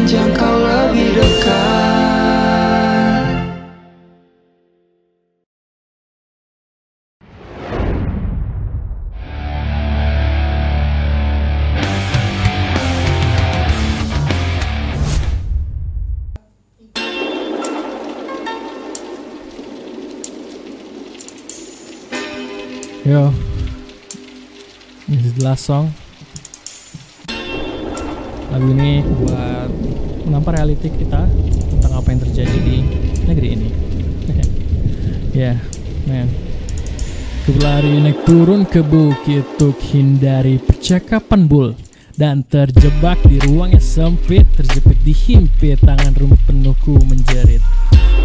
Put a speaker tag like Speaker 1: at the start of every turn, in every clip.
Speaker 1: menjangkau lebih dekat.
Speaker 2: Yo, this is the last song. Lagu ini buat menampar reality kita tentang apa yang terjadi di negeri ini. Yeah, man. Ku berlari naik turun ke bukit untuk hindari percakapan bul, dan terjebak di ruang yang sempit, terjepit dihimpit, tangan rumit penuh ku menjerit.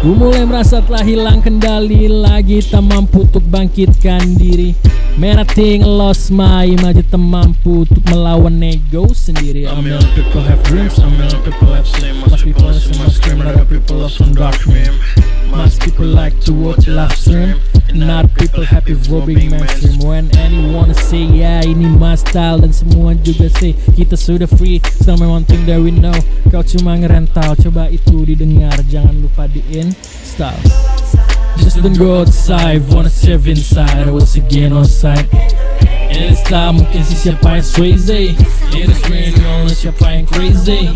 Speaker 2: Ku mulai merasa telah hilang kendali lagi, tak mampu untuk bangkitkan diri. Man, I think I lost my image, tak mampu untuk melawan ego sendiri. A million people have dreams, a million people have seen. Must people listen, must scream, other people love some dark dream. Must people like to watch live stream, not people happy for being mainstream. When anyone say ya ini my style, dan semua juga say kita sudah free. Still one thing that we know, kau cuma ngerental, coba itu didengar, jangan lupa di install. Just don't go outside, wanna save inside. I was again on side. In this time mungkin si siapa yang swayze, in this rain only siapa yang crazy.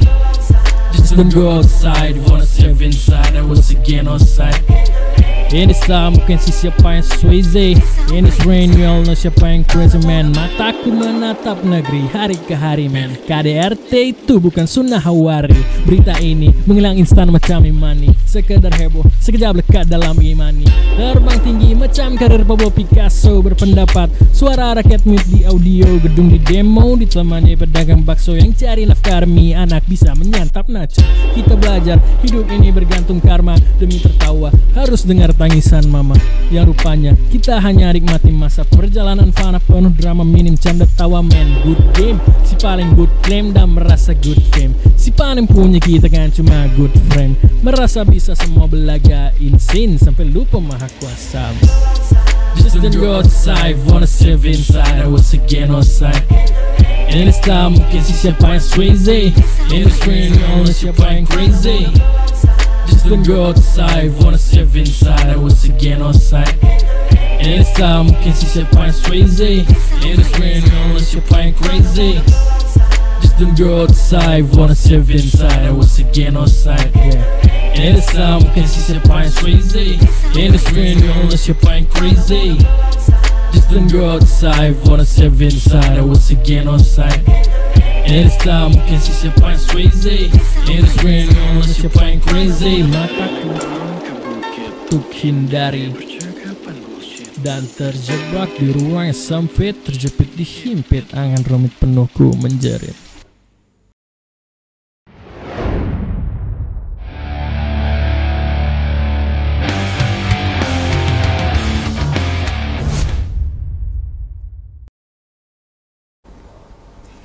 Speaker 2: Just don't go outside, wanna save inside. I was again on side. In this time mungkin si siapa yang swayze, in this rain we all know siapa yang crazy man. Mataku menatap negeri hari ke hari man. KDRT itu bukan sunnah hawari. Berita ini menghilang instan macam imani, sekedar heboh, sekejap lekat dalam imani. Terbang tinggi macam karir Pablo Picasso, berpendapat suara rakyat mute di audio, gedung di demo ditemani pedagang bakso yang cari nafkah demi anak bisa menyantap nacho. Kita belajar hidup ini bergantung karma, demi tertawa harus dengar tangisan mama. Yang rupanya kita hanya nikmati masa perjalanan fana penuh drama, minim canda tawa man. Good game, si paling good claim dan merasa good fame. Si paling punya kita kan cuma good friend, merasa bisa semua belaga insane sampai lupa maha kuasa. Just don't go outside, wanna save inside. I was again on side. In this time mungkin si siapa yang swayze, in this rain only siapa yang crazy. Just don't go outside, wanna save inside. I was again on side. In this time mungkin si siapa yang swayze, in this rain only siapa yang crazy. Just don't go outside, wanna save inside. I was again on side. In this time mungkin si siapa yang swayze, in this rain only siapa yang crazy. Just don't go outside, wanna save inside. I was again on side. In this time mungkin si siapa yang swayze, in this rain only siapa yang crazy. Mataku untuk hindari dan terjebak di ruang yang sempit, terjepit dihimpit, angan rumit penuh ku menjerit.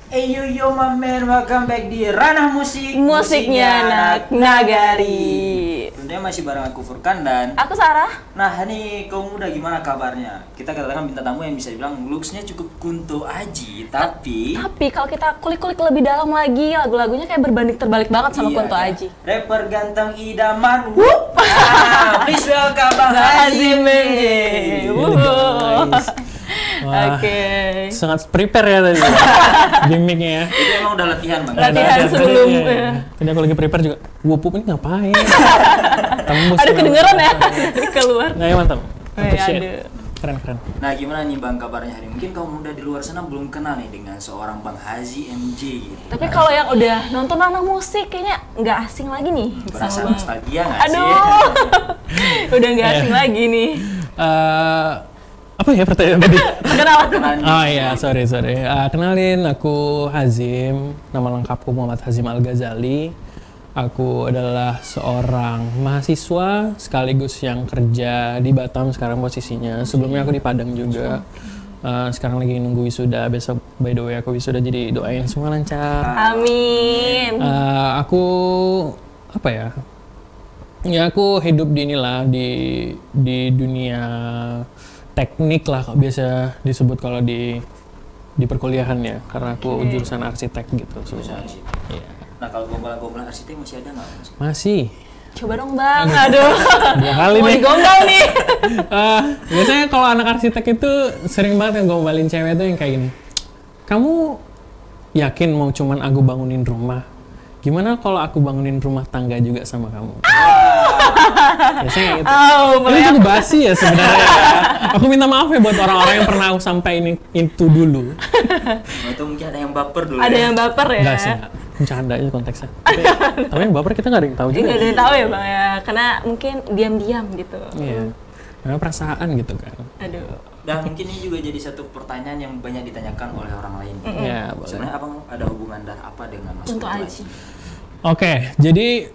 Speaker 3: Hey yo my man, welcome back di Ranah Musik,
Speaker 4: Musiknya Anak Nagari.
Speaker 3: Tentunya masih bareng aku Furkan dan
Speaker 4: aku Sarah.
Speaker 3: Nah nih kaum muda gimana kabarnya? Kita kedatangan bintang tamu yang bisa dibilang looks-nya cukup kunto aji, tapi
Speaker 4: kalau kita kulik-kulik lebih dalam lagi, lagu-lagunya kayak berbanding terbalik banget sama Kunto Aji.
Speaker 3: Rapper ganteng idaman. Please welcome Bang Hazim.
Speaker 4: Oke.
Speaker 2: Sangat prepare ya tadi gimmicknya ya.
Speaker 3: Itu emang udah latihan Bang.
Speaker 4: Latihan sebelum.
Speaker 2: Tadi aku lagi prepare juga. Wupup ini ngapain?
Speaker 4: Aduh kedengeran ya dari keluar.
Speaker 2: Nah, mantap.
Speaker 4: Aduh.
Speaker 2: Keren.
Speaker 3: Nah gimana nih Bang kabarnya hari? Mungkin kaum muda di luar sana belum kenal nih dengan seorang Bang Hazi MJ gitu.
Speaker 4: Tapi kalau yang udah nonton Ranah Musik kayaknya nggak asing lagi nih.
Speaker 3: Berasa nostalgia nggak sih?
Speaker 4: Aduh. Udah nggak asing lagi nih.
Speaker 2: Apa ya pertanyaan tadi?
Speaker 4: Kenalan.
Speaker 2: Oh iya, sorry. Kenalin, aku Hazim. Nama lengkapku Muhammad Hazim Al-Ghazali. Aku adalah seorang mahasiswa sekaligus yang kerja di Batam sekarang posisinya. Sebelumnya aku di Padang juga. Sekarang lagi nunggu wisuda. Besok by the way aku wisuda, jadi doain semua lancar.
Speaker 4: Amin.
Speaker 2: Aku apa ya? Ya aku hidup di inilah di dunia teknik lah, biasa disebut kalau di perkuliahan ya, karena aku jurusan arsitek gitu.
Speaker 3: Jurusan arsitek.
Speaker 2: Iya.
Speaker 3: Nah kalau gombal-gombal arsitek masih ada nggak Mas?
Speaker 2: Masih.
Speaker 4: Coba dong bang, aduh.
Speaker 2: 2 kali
Speaker 4: Mau
Speaker 2: nih.
Speaker 4: digombal nih.
Speaker 2: Biasanya kalau anak arsitek itu sering banget ngombalin cewek tuh yang kayak gini. Kamu yakin mau cuman aku bangunin rumah? Gimana kalau aku bangunin rumah tangga juga sama kamu? Biasanya gitu. Ini cukup basi ya sebenarnya. Aku minta maaf ya buat orang-orang yang pernah aku sampaikan itu dulu.
Speaker 3: Atau mungkin ada yang baper dulu.
Speaker 4: Ada yang baper ya?
Speaker 2: Enggak sih, enggak. Bercanda aja konteksnya. Tapi yang baper kita nggak ada yang tahu juga.
Speaker 4: Nggak ada yang tahu ya bang ya, karena mungkin diam-diam gitu.
Speaker 2: Iya. Karena perasaan gitu kan.
Speaker 4: Aduh.
Speaker 3: Dan mungkin ini juga jadi satu pertanyaan yang banyak ditanyakan oleh orang lain.
Speaker 2: Ya, boleh.
Speaker 3: Sebenarnya abang ada hubungan darah apa dengan Mas
Speaker 4: Kunto
Speaker 3: Kunto
Speaker 4: Aji.
Speaker 2: Oke, jadi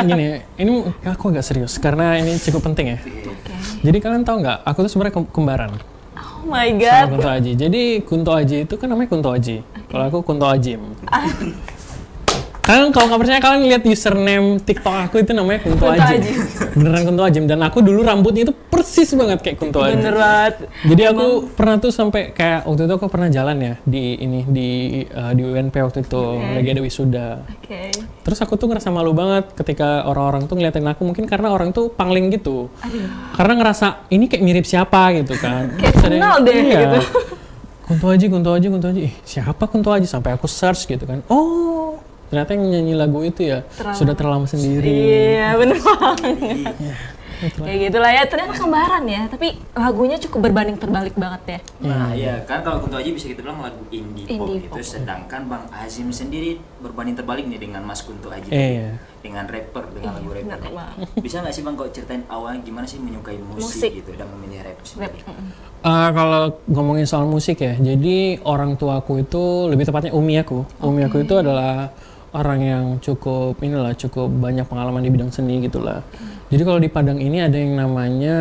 Speaker 2: gini, ini aku agak serius karena ini cukup penting ya.
Speaker 4: Oke.
Speaker 2: Jadi kalian tahu nggak, aku tuh sebenarnya kembaran
Speaker 4: Oh my
Speaker 2: sama
Speaker 4: god.
Speaker 2: Kunto Aji. Jadi Kunto Aji itu kan namanya Kunto Aji. Kalau aku Kunto Ajim. Kalian kalau nggak percaya kalian lihat username TikTok aku itu namanya Kunto
Speaker 4: Kunto
Speaker 2: Ajim.
Speaker 4: Aji.
Speaker 2: Beneran Kunto Ajim. Dan aku dulu rambutnya itu persis banget kayak Kunto Aji.
Speaker 4: Bener banget.
Speaker 2: Jadi aku pernah tuh sampai kayak waktu itu aku pernah jalan ya di UNP waktu itu lagi ada wisuda.
Speaker 4: Oke.
Speaker 2: Terus aku tuh ngerasa malu banget ketika orang-orang tuh ngeliatin aku, mungkin karena orang tuh pangling gitu. Karena ngerasa ini kayak mirip siapa gitu kan.
Speaker 4: Kayak
Speaker 2: Terus ada
Speaker 4: kenal
Speaker 2: yang,
Speaker 4: deh
Speaker 2: iya,
Speaker 4: gitu.
Speaker 2: Kunto Aji, Kunto Aji, Kunto Aji. Siapa Kunto Aji? Sampai aku search gitu kan. Oh, ternyata yang nyanyi lagu itu ya sudah terlama sendiri.
Speaker 4: Iya bener banget. Kayak gitulah ya, ternyata kembaran ya, tapi lagunya cukup berbanding terbalik banget ya.
Speaker 3: Nah iya kan kalau Kunto Aji bisa kita bilang lagu indie pop
Speaker 4: Indie
Speaker 3: gitu,
Speaker 4: pop.
Speaker 3: sedangkan Bang Azim sendiri berbanding terbalik nih dengan Mas Kunto Aji
Speaker 2: Iya.
Speaker 3: dengan rapper, dengan lagu
Speaker 4: Bener
Speaker 3: rapper.
Speaker 4: banget.
Speaker 3: Bisa nggak sih Bang kau ceritain awalnya gimana sih menyukai musik,
Speaker 4: Musik.
Speaker 3: gitu dan memilih rap
Speaker 4: Rap.
Speaker 3: sendiri?
Speaker 2: Kalau ngomongin soal musik ya, jadi orang tuaku itu lebih tepatnya umi aku. Umi aku itu adalah orang yang cukup banyak pengalaman di bidang seni gitulah. Jadi kalau di Padang ini ada yang namanya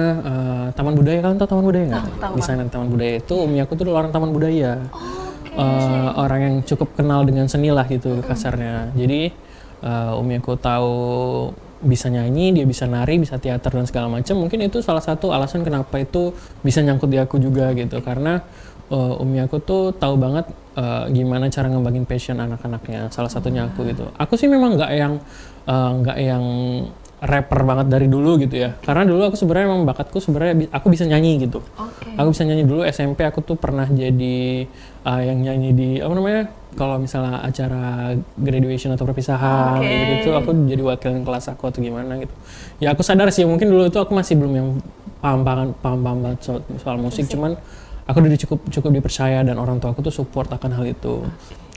Speaker 2: Taman Budaya. Kalian tahu Taman Budaya nggak?
Speaker 4: Tahu,
Speaker 2: Di sana Taman Budaya itu umi aku tuh orang Taman Budaya. Orang yang cukup kenal dengan seni lah gitu kasarnya. Jadi umi aku tahu bisa nyanyi, dia bisa nari, bisa teater dan segala macam. Mungkin itu salah satu alasan kenapa itu bisa nyangkut di aku juga gitu. Karena umi aku tuh tahu banget gimana cara ngembangin passion anak-anaknya. Salah satunya aku gitu. Aku sih memang nggak yang rapper banget dari dulu gitu ya. Karena dulu aku sebenarnya memang bakatku sebenarnya aku bisa nyanyi gitu.
Speaker 4: Oke.
Speaker 2: Aku bisa nyanyi dulu SMP, aku tuh pernah jadi yang nyanyi di apa namanya? Kalau misalnya acara graduation atau perpisahan
Speaker 4: Oke.
Speaker 2: gitu, aku jadi wakilin kelas aku atau gimana gitu. Ya aku sadar sih mungkin dulu itu aku masih belum yang paham banget soal musik, cuman aku udah cukup dipercaya dan orang tua aku tuh support akan hal itu.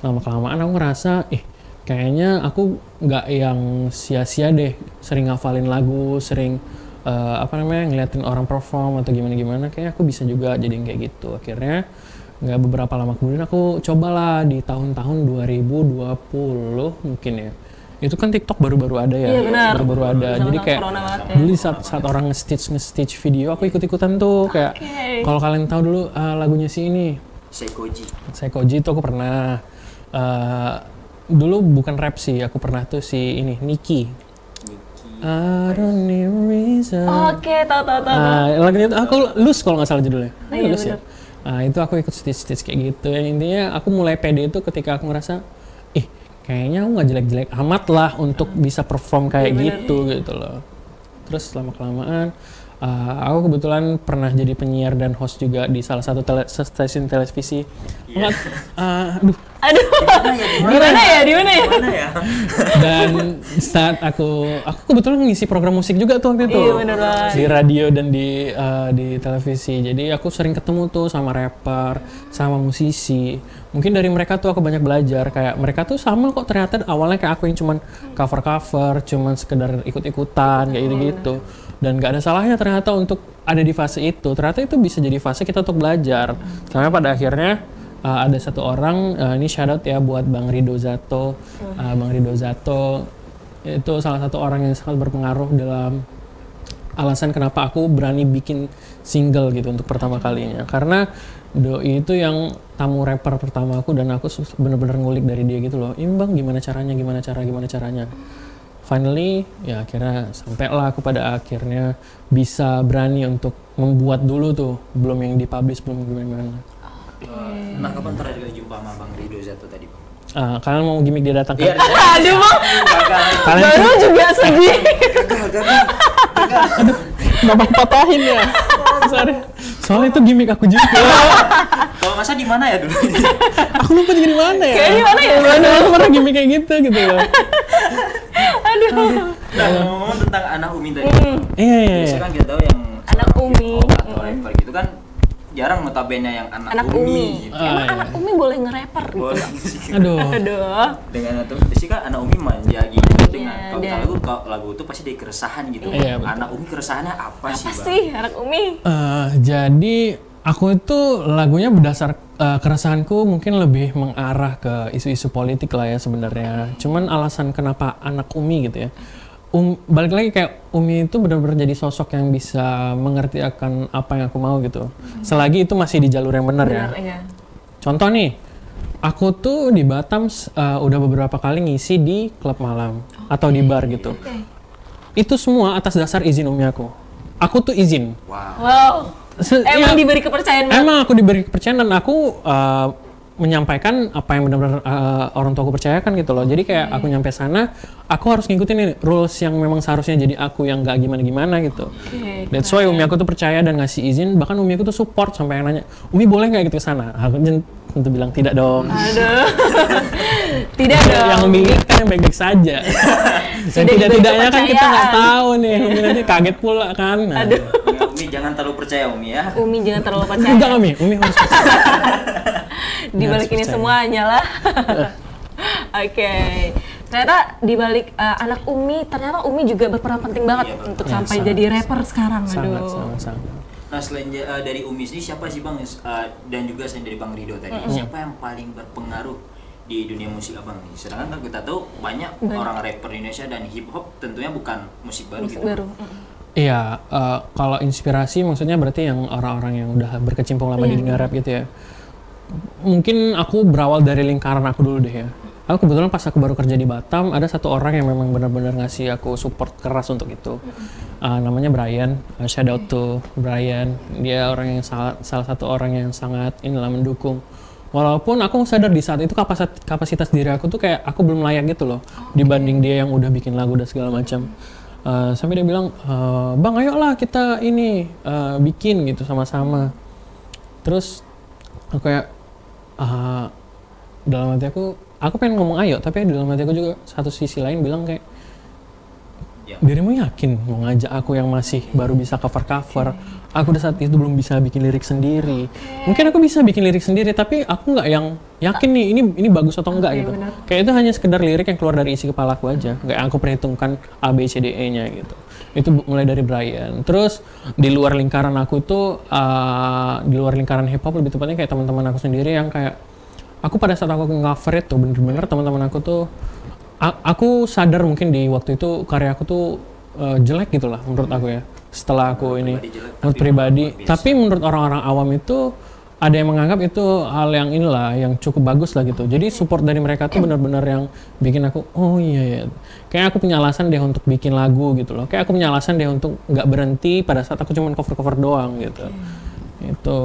Speaker 2: Lama-kelamaan aku ngerasa, kayaknya aku nggak yang sia-sia deh sering ngafalin lagu, sering ngeliatin orang perform atau gimana-gimana, kayaknya aku bisa juga jadi yang kayak gitu. Akhirnya nggak beberapa lama kemudian aku cobalah di tahun-tahun 2020 mungkin ya. Itu kan TikTok baru-baru ada ya.
Speaker 4: Iya, benar.
Speaker 2: Baru-baru ada.
Speaker 4: Sama
Speaker 2: Jadi kayak
Speaker 4: corona banget ya.
Speaker 2: dulu saat orang nge-stitch video, aku ikut-ikutan tuh kayak kalau kalian tahu dulu lagunya si ini Seikoji itu aku pernah dulu bukan rap sih, aku pernah tuh si ini Nicki. I don't need a reason.
Speaker 4: Oke, tahu.
Speaker 2: Lagunya itu aku Lose kalau nggak salah judulnya.
Speaker 4: Iya,
Speaker 2: Lose ya. Itu aku ikut stitch kayak gitu. Intinya aku mulai pede itu ketika aku ngerasa, kayaknya aku nggak jelek-jelek amat lah untuk bisa perform kayak gitu loh. Terus lama-kelamaan, aku kebetulan pernah jadi penyiar dan host juga di salah satu stasiun televisi.
Speaker 4: Aduh. Di mana ya?
Speaker 2: Dan saat aku kebetulan ngisi program musik juga tuh waktu itu.
Speaker 4: Iya, bener banget.
Speaker 2: Di radio dan di televisi. Jadi aku sering ketemu tuh sama rapper, sama musisi. Mungkin dari mereka tuh aku banyak belajar. Kayak mereka tuh sama kok ternyata awalnya kayak aku yang cuman cover-cover, cuman sekedar ikut-ikutan kayak gitu-gitu. Dan gak ada salahnya ternyata untuk ada di fase itu. Ternyata itu bisa jadi fase kita untuk belajar. Sampai pada akhirnya ada satu orang, ini shout out ya buat Bang Rido Zato. Bang Rido Zato itu salah satu orang yang sangat berpengaruh dalam alasan kenapa aku berani bikin single gitu untuk pertama kalinya. Karena Doi itu yang tamu rapper pertama aku dan aku bener-bener ngulik dari dia gitu loh. Bang gimana caranya. Finally ya akhirnya sampailah aku pada akhirnya bisa berani untuk membuat dulu tuh, belum yang dipublish, belum gimana.
Speaker 3: Nah kapan terakhir kali jumpa sama Bang Rido Zato tadi Bang?
Speaker 2: Kalian mau gimmick dia datang
Speaker 3: Iya.
Speaker 2: kan?
Speaker 4: Aduh, Bang.
Speaker 2: Kalian
Speaker 4: Baru juga sedih.
Speaker 2: kenapa aku patahin ya? Sorry. Soalnya itu gimmick aku juga.
Speaker 3: Kalau masa di mana ya dulu?
Speaker 2: Aku lupa juga di mana ya.
Speaker 4: Kayaknya mana ya?
Speaker 2: Aku pernah gimmick kayak gitu loh.
Speaker 4: Aduh.
Speaker 3: Nah, ngomong tentang anak Umi tadi.
Speaker 2: Iya.
Speaker 3: Biasanya kan kita tahu yang
Speaker 4: Anak
Speaker 3: seorang
Speaker 4: Umi.
Speaker 3: K-pop atau rapper gitu kan jarang notabene yang anak Umi. Gitu.
Speaker 4: Emang
Speaker 2: iya.
Speaker 4: anak Umi boleh nge-rapper gitu?
Speaker 3: Boleh sih.
Speaker 2: Aduh.
Speaker 4: Aduh.
Speaker 3: Dengan itu biasanya kan anak Umi manja gitu dengan
Speaker 4: Iya,
Speaker 3: kalau lagu itu pasti dari keresahan gitu.
Speaker 2: Iya, betul.
Speaker 3: Anak Umi keresahannya apa sih,
Speaker 4: Apa
Speaker 3: Bang?
Speaker 4: sih anak Umi?
Speaker 2: Jadi aku itu lagunya berdasar keresahanku mungkin lebih mengarah ke isu-isu politik lah ya sebenarnya. Cuman alasan kenapa anak Umi gitu ya. Balik lagi kayak Umi itu benar-benar jadi sosok yang bisa mengerti akan apa yang aku mau gitu. Selagi itu masih di jalur yang benar ya.
Speaker 4: Iya.
Speaker 2: Contoh nih, aku tuh di Batam udah beberapa kali ngisi di klub malam atau di bar gitu.
Speaker 4: Oke.
Speaker 2: Itu semua atas dasar izin Umi aku. Aku tuh izin.
Speaker 3: Wow.
Speaker 4: Wow. Emang
Speaker 2: Ya,
Speaker 4: diberi kepercayaan banget.
Speaker 2: emang aku diberi kepercayaan dan aku menyampaikan apa yang benar-benar orang tua aku percayakan gitu loh. Jadi kayak aku nyampe sana, aku harus ngikutin nih rules yang memang seharusnya jadi aku yang gak gimana-gimana gitu.
Speaker 4: Oke.
Speaker 2: That's why Umi aku tuh percaya dan ngasih izin. Bahkan Umi aku tuh support sampai yang nanya, Umi boleh nggak gitu ke sana? Aku tentu bilang tidak dong.
Speaker 4: Aduh. Tidak dong.
Speaker 2: Yang Umi lihat kan yang baik-baik saja. Dan
Speaker 4: Sudah diberi
Speaker 2: tidak-tidaknya kan kita nggak
Speaker 4: kepercayaan.
Speaker 2: tahu nih. Umi nanti kaget pula kan. Nah.
Speaker 4: Aduh.
Speaker 3: Ya, Umi jangan terlalu percaya Umi ya.
Speaker 4: Umi jangan terlalu percaya.
Speaker 2: Enggak Umi harus percaya.
Speaker 4: Di balik ini
Speaker 2: percaya.
Speaker 4: semuanya lah. Oke. Ternyata di balik anak Umi, ternyata Umi juga berperan penting banget
Speaker 3: Iya,
Speaker 4: untuk
Speaker 2: Ya,
Speaker 4: sampai
Speaker 2: sangat.
Speaker 4: jadi rapper sekarang.
Speaker 2: Sangat.
Speaker 4: Aduh.
Speaker 3: Nah selain dari Umi sendiri siapa sih Bang dan juga selain dari Bang Rido tadi siapa yang paling berpengaruh di dunia musik Abang nih? Sedangkan kan kita tahu banyak orang rapper Indonesia dan hip hop tentunya bukan musik baru
Speaker 4: Musik
Speaker 3: gitu.
Speaker 4: baru.
Speaker 2: Iya, kalau inspirasi maksudnya berarti yang orang-orang yang udah berkecimpung lama di dunia rap gitu ya. Mungkin aku berawal dari lingkaran aku dulu deh ya. Aku kebetulan pas aku baru kerja di Batam, ada satu orang yang memang benar-benar ngasih aku support keras untuk itu. Namanya Brian, shout out to Brian. Dia orang yang salah satu orang yang sangat inilah mendukung. Walaupun aku sadar di saat itu kapasitas diri aku tuh kayak aku belum layak gitu loh dibanding dia yang udah bikin lagu dan segala macam. Sampai dia bilang, Bang ayolah kita ini bikin gitu sama-sama. Terus aku kayak dalam hati aku pengen ngomong ayo, tapi dalam hati aku juga satu sisi lain bilang kayak dirimu yakin mau ngajak aku yang masih baru bisa cover-cover? Aku udah saat itu belum bisa bikin lirik sendiri. Mungkin aku bisa bikin lirik sendiri, tapi aku nggak yang yakin nih ini bagus atau enggak gitu.
Speaker 4: Benar.
Speaker 2: Kayak itu hanya sekedar lirik yang keluar dari isi kepala aku aja. Kayak aku perhitungkan A, B, C, D, E-nya gitu. Itu mulai dari Brian. Terus di luar lingkaran aku tuh, di luar lingkaran hip hop lebih tepatnya kayak teman-teman aku sendiri yang kayak aku pada saat aku nge-cover itu bener-bener teman-teman aku tuh aku sadar mungkin di waktu itu karya aku tuh jelek gitu lah menurut aku ya. Setelah aku ini menurut pribadi, tapi menurut orang-orang awam itu ada yang menganggap itu hal yang inilah yang cukup bagus lah gitu. Jadi support dari mereka tuh benar-benar yang bikin aku oh iya ya. Kayak aku punya alasan deh untuk bikin lagu gitu loh. Kayak aku punya alasan deh untuk nggak berhenti pada saat aku cuma cover-cover doang gitu. Itu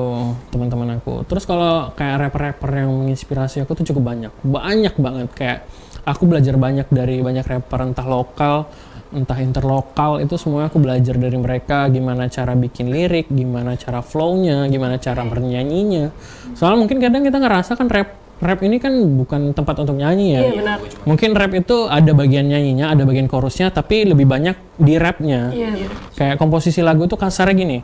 Speaker 2: teman-teman aku. Terus kalau kayak rapper-rapper yang menginspirasi aku tuh cukup banyak banget. Kayak aku belajar banyak dari banyak rapper entah lokal entah interlokal, itu semua aku belajar dari mereka gimana cara bikin lirik, gimana cara flow-nya, gimana cara bernyanyinya. Soalnya mungkin kadang kita ngerasa kan rap ini kan bukan tempat untuk nyanyi ya.
Speaker 4: Iya benar.
Speaker 2: Mungkin rap itu ada bagian nyanyinya, ada bagian chorusnya, tapi lebih banyak di rapnya.
Speaker 4: Iya.
Speaker 2: Kayak komposisi lagu itu kasarnya gini,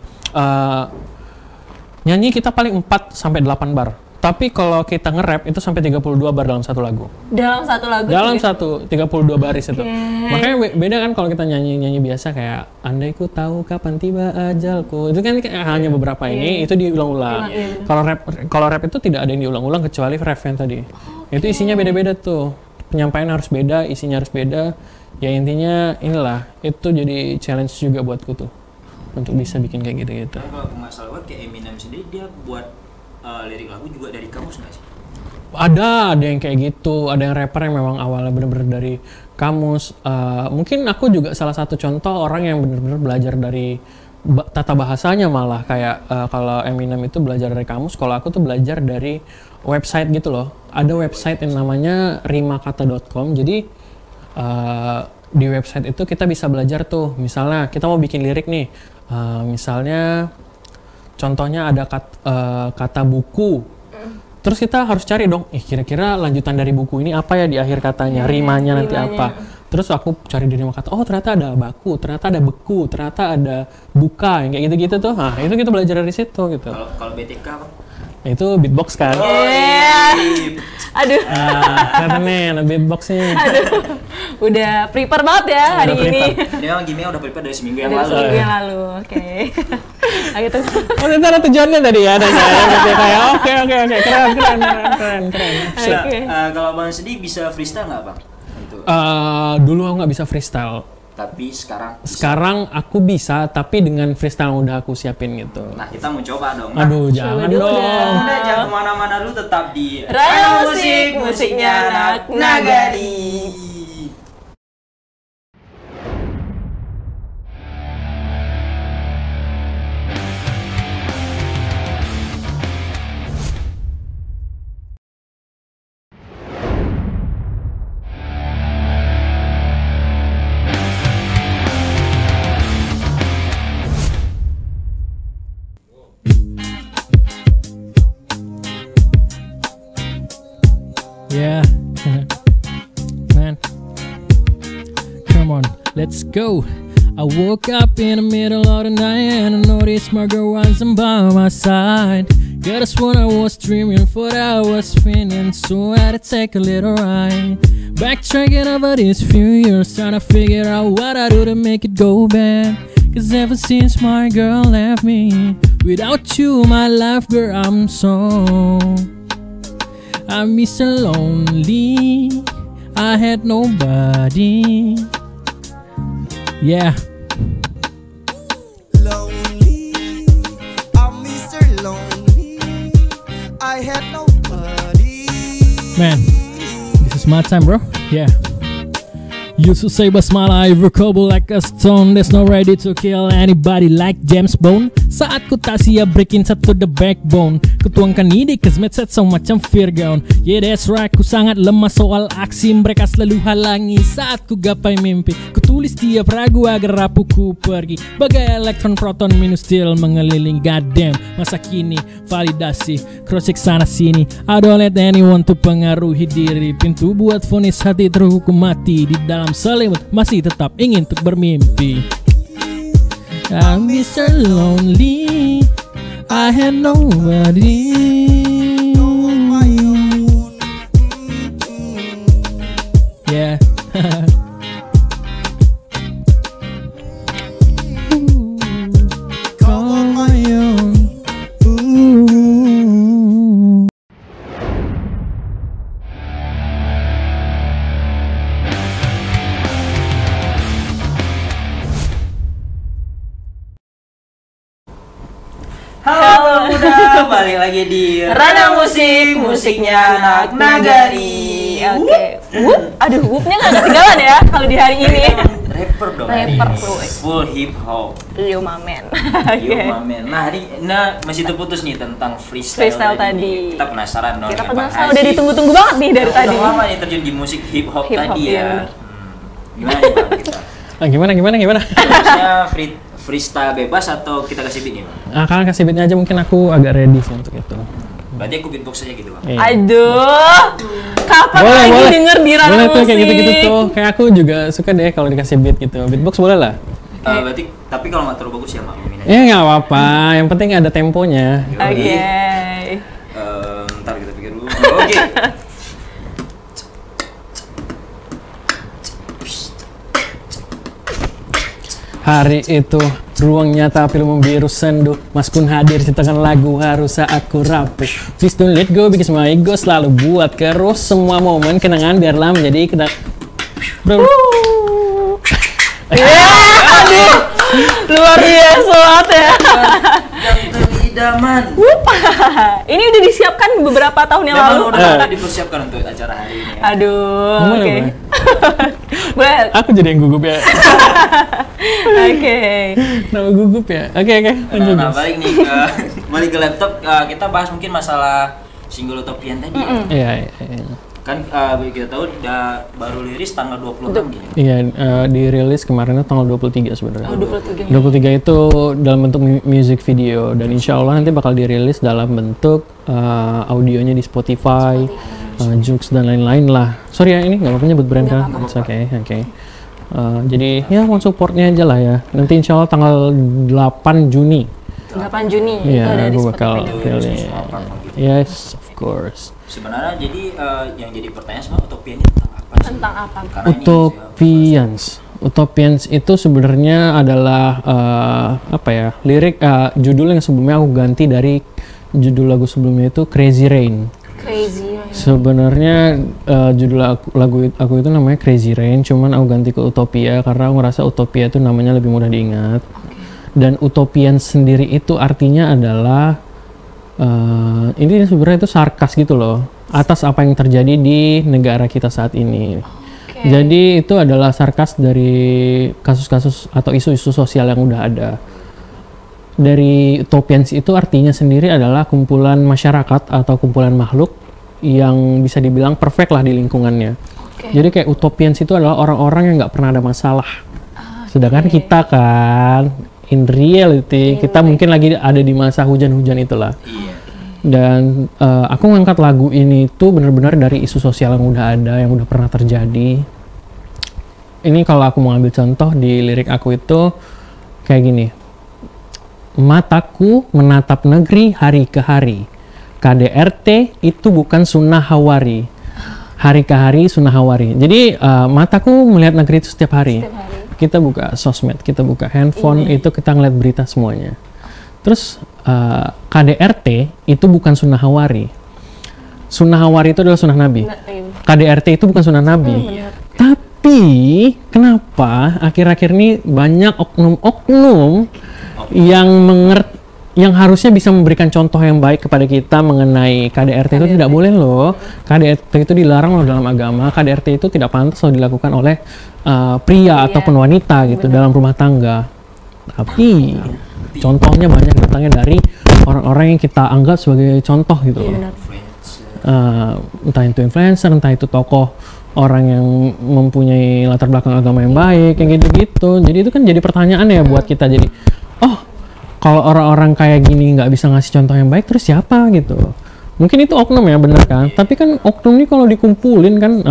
Speaker 2: nyanyi kita paling 4 sampai 8 bar. Tapi kalau kita nge-rap itu sampai 32 bar dalam satu lagu.
Speaker 4: Dalam satu lagu.
Speaker 2: Dalam
Speaker 4: ya?
Speaker 2: satu 32 baris itu. Makanya beda kan kalau kita nyanyi biasa kayak andai ku tahu kapan tiba ajalku. Itu kan hanya beberapa ini, itu diulang-ulang. Kalau rap itu tidak ada yang diulang-ulang kecuali refrain tadi. Itu isinya beda-beda tuh. Penyampaian harus beda, isinya harus beda. Ya intinya inilah, itu jadi challenge juga buatku tuh. Untuk bisa bikin kayak gitu-gitu.
Speaker 3: Kalau aku nggak salah kayak Eminem sendiri dia buat lirik lagu juga dari kamus nggak sih?
Speaker 2: Ada yang kayak gitu, ada yang rapper yang memang awalnya bener-bener dari kamus. Mungkin aku juga salah satu contoh orang yang bener-bener belajar dari tata bahasanya malah kayak kalau Eminem itu belajar dari kamus, kalau aku tuh belajar dari website gitu loh. Ada website yang namanya rimakata.com. Jadi di website itu kita bisa belajar tuh. Misalnya kita mau bikin lirik nih. Misalnya contohnya ada kata buku. Terus kita harus cari dong, kira-kira lanjutan dari buku ini apa ya di akhir katanya, rimanya nanti apa. Terus aku cari di rima kata, oh ternyata ada baku, ternyata ada beku, ternyata ada buka, yang kayak gitu-gitu tuh. Nah, itu kita belajar dari situ gitu.
Speaker 3: Kalau BTK apa?
Speaker 2: Itu beatbox kan.
Speaker 4: Aduh.
Speaker 2: Ternyata men, beatbox nih.
Speaker 4: Aduh. Udah prepare banget ya hari ini.
Speaker 3: Ini memang Gimia udah prepare dari seminggu yang
Speaker 4: Dari
Speaker 3: lalu.
Speaker 4: seminggu yang lalu, oke. Nah, gitu.
Speaker 2: Oh, ternyata ada tujuannya tadi ya, dan kayak oke, keren.
Speaker 4: Oke.
Speaker 3: Kalau Bang sedih bisa freestyle nggak Bang?
Speaker 2: Dulu aku nggak bisa freestyle.
Speaker 3: Tapi sekarang bisa.
Speaker 2: Sekarang aku bisa, tapi dengan freestyle yang udah aku siapin gitu.
Speaker 3: Nah, kita mau coba dong.
Speaker 2: Aduh, jangan dong.
Speaker 3: Udah jangan kemana-mana dulu, tetap di
Speaker 4: Rana Musik, musiknya anak Nagari.
Speaker 2: Yeah, man, come on, let's go. I woke up in the middle of the night and I noticed my girl wasn't by my side. Girl, that's what I was dreaming for, I was feeling, so I had to take a little ride. Backtracking over these few years, trying to figure out what I do to make it go bad. Cause ever since my girl left me, without you, my life, girl, I'm so lonely. I had nobody. Yeah.
Speaker 1: Lonely, I'm Mr. Lonely. I had nobody.
Speaker 2: Man, this is my time, bro. Yeah. Used to say but smile, I recover like a stone. There's no ready to kill anybody like James Bond. Saat ku tak siap breaking satu the backbone, kutuangkan ide kesmet set so macam Virgon. Yeah that's right, ku sangat lemah soal aksi. Mereka selalu halangi saat ku gapai mimpi. Ku tulis tiap ragu agar rapuhku pergi. Bagai elektron proton minus still mengeliling. Goddamn, masa kini validasi cross-check sana sini. I don't let anyone to pengaruhi diri. Pintu buat vonis hati terhukum mati. Di dalam selimut masih tetap ingin untuk bermimpi. I'm Mr. Lonely, I had nobody. Yeah. Call on my own.
Speaker 3: Halo muda, balik lagi di
Speaker 4: Rana Musik, musiknya anak Nagari. Oke. Whoop, aduh, whoopnya nggak ketinggalan ya kalau di hari ini.
Speaker 3: Rapper dong. hari
Speaker 4: Rapper
Speaker 3: ini.
Speaker 4: tuh.
Speaker 3: Full hip hop.
Speaker 4: Lil Mamen.
Speaker 3: Yo
Speaker 4: Oke.
Speaker 3: mamen. Nah, masih terputus nih tentang freestyle,
Speaker 4: Freestyle tadi.
Speaker 3: Kita penasaran dong.
Speaker 4: Kita
Speaker 3: dengan Bang
Speaker 4: penasaran,
Speaker 3: Haji.
Speaker 4: udah ditunggu-tunggu banget nih dari tadi.
Speaker 3: Udah lama nih terjun di musik hip hop
Speaker 4: Hip hop,
Speaker 3: tadi
Speaker 4: iya,
Speaker 3: ya.
Speaker 4: bener.
Speaker 3: Gimana nih Bang kita?
Speaker 2: Gimana?
Speaker 3: Maksudnya freestyle bebas atau kita kasih beat nih Bang?
Speaker 2: Kalian kasih beatnya aja, mungkin aku agak ready sih untuk itu.
Speaker 3: Berarti aku beatbox aja gitu Bang.
Speaker 2: Iya.
Speaker 4: Aduh, kapan lagi denger di Rana
Speaker 2: Boleh tuh
Speaker 4: Musik?
Speaker 2: kayak gitu-gitu tuh. Kayak aku juga suka deh kalau dikasih beat gitu. Beatbox boleh lah.
Speaker 3: Berarti tapi kalau nggak terlalu bagus ya Mak, Mimin aja.
Speaker 2: Ya nggak apa-apa. Yang penting ada temponya.
Speaker 4: Oke.
Speaker 3: Ntar kita pikir dulu. Oke.
Speaker 2: Hari itu ruang nyata film membiru sendu. Mas pun hadir ciptakan lagu harus saat ku rapuh. Please don't let go because my ego selalu buat keruh. Semua momen kenangan biarlah menjadi kita. Bro.
Speaker 4: Aduh, luar biasa banget ya.
Speaker 3: Yang teridaman.
Speaker 4: Ini udah disiapkan beberapa tahun yang lalu.
Speaker 3: Memang udah dipersiapkan untuk acara hari ini. Ya.
Speaker 4: Aduh,
Speaker 2: Boleh,
Speaker 4: oke.
Speaker 2: boleh.
Speaker 4: Well,
Speaker 2: Aku jadi yang gugup ya.
Speaker 4: oke.
Speaker 2: Nama gugup ya. Oke, lanjut.
Speaker 3: Nah, balik ke laptop, kita bahas mungkin masalah single Utopian tadi.
Speaker 2: Iya.
Speaker 3: Kan kita tahu udah baru liris tanggal 26 gini.
Speaker 2: Iya, dirilis kemarin tanggal 23 sebenarnya.
Speaker 4: Oh, 23.
Speaker 2: 23 itu dalam bentuk music video dan insya Allah nanti bakal dirilis dalam bentuk audionya di Spotify, Joox dan lain-lain lah. Sorry ya, ini nggak apa-apa nyebut brand kan? Oke. Jadi ya mau supportnya aja lah ya. Nanti insya Allah tanggal 8 Juni.
Speaker 4: 8 Juni itu
Speaker 2: Iya,
Speaker 4: ada di
Speaker 2: aku bakal
Speaker 4: Spotify.
Speaker 2: rilis. Yes, of course.
Speaker 3: Sebenarnya jadi yang jadi pertanyaan sebenarnya Utopian ini tentang apa sih?
Speaker 4: Tentang apa?
Speaker 3: Karena ini
Speaker 2: Utopians itu sebenarnya adalah lirik judul yang sebelumnya aku ganti dari judul lagu sebelumnya itu Crazy Rain.
Speaker 4: Crazy.
Speaker 2: Sebenarnya judul lagu aku itu namanya Crazy Rain, cuman aku ganti ke Utopia karena aku ngerasa Utopia itu namanya lebih mudah diingat. Dan Utopian sendiri itu artinya adalah ini sebenarnya itu sarkas gitu loh atas apa yang terjadi di negara kita saat ini. Jadi itu adalah sarkas dari kasus-kasus atau isu-isu sosial yang udah ada. Dari Utopians itu artinya sendiri adalah kumpulan masyarakat atau kumpulan makhluk yang bisa dibilang perfect lah di lingkungannya. Jadi kayak Utopians itu adalah orang-orang yang nggak pernah ada masalah. Sedangkan kita kan in reality kita mungkin lagi ada di masa hujan-hujan itulah. Dan aku ngangkat lagu ini tuh benar-benar dari isu sosial yang udah ada, yang udah pernah terjadi. Ini kalau aku mau ambil contoh di lirik aku itu kayak gini. Mataku menatap negeri hari ke hari. KDRT itu bukan sunnah hawari. Hari ke hari sunnah hawari. Jadi mataku melihat negeri itu setiap hari. Kita buka sosmed, kita buka handphone, itu kita ngeliat berita semuanya. Terus KDRT itu bukan sunnah hawari. Sunnah hawari itu adalah sunnah Nabi. KDRT itu bukan sunnah Nabi. Tapi kenapa akhir-akhir ini banyak oknum-oknum yang harusnya bisa memberikan contoh yang baik kepada kita mengenai KDRT itu tidak boleh loh. KDRT itu dilarang loh dalam agama. KDRT itu tidak pantas loh dilakukan oleh pria ataupun wanita gitu dalam rumah tangga. Tapi contohnya banyak datangnya dari orang-orang yang kita anggap sebagai contoh gitu loh. Entah itu influencer, entah itu tokoh orang yang mempunyai latar belakang agama yang baik, yang gitu-gitu. Jadi itu kan jadi pertanyaan ya buat kita. Jadi, kalau orang-orang kayak gini nggak bisa ngasih contoh yang baik, terus siapa gitu? Mungkin itu oknum ya, bener kan? Tapi kan oknum ini kalau dikumpulin kan,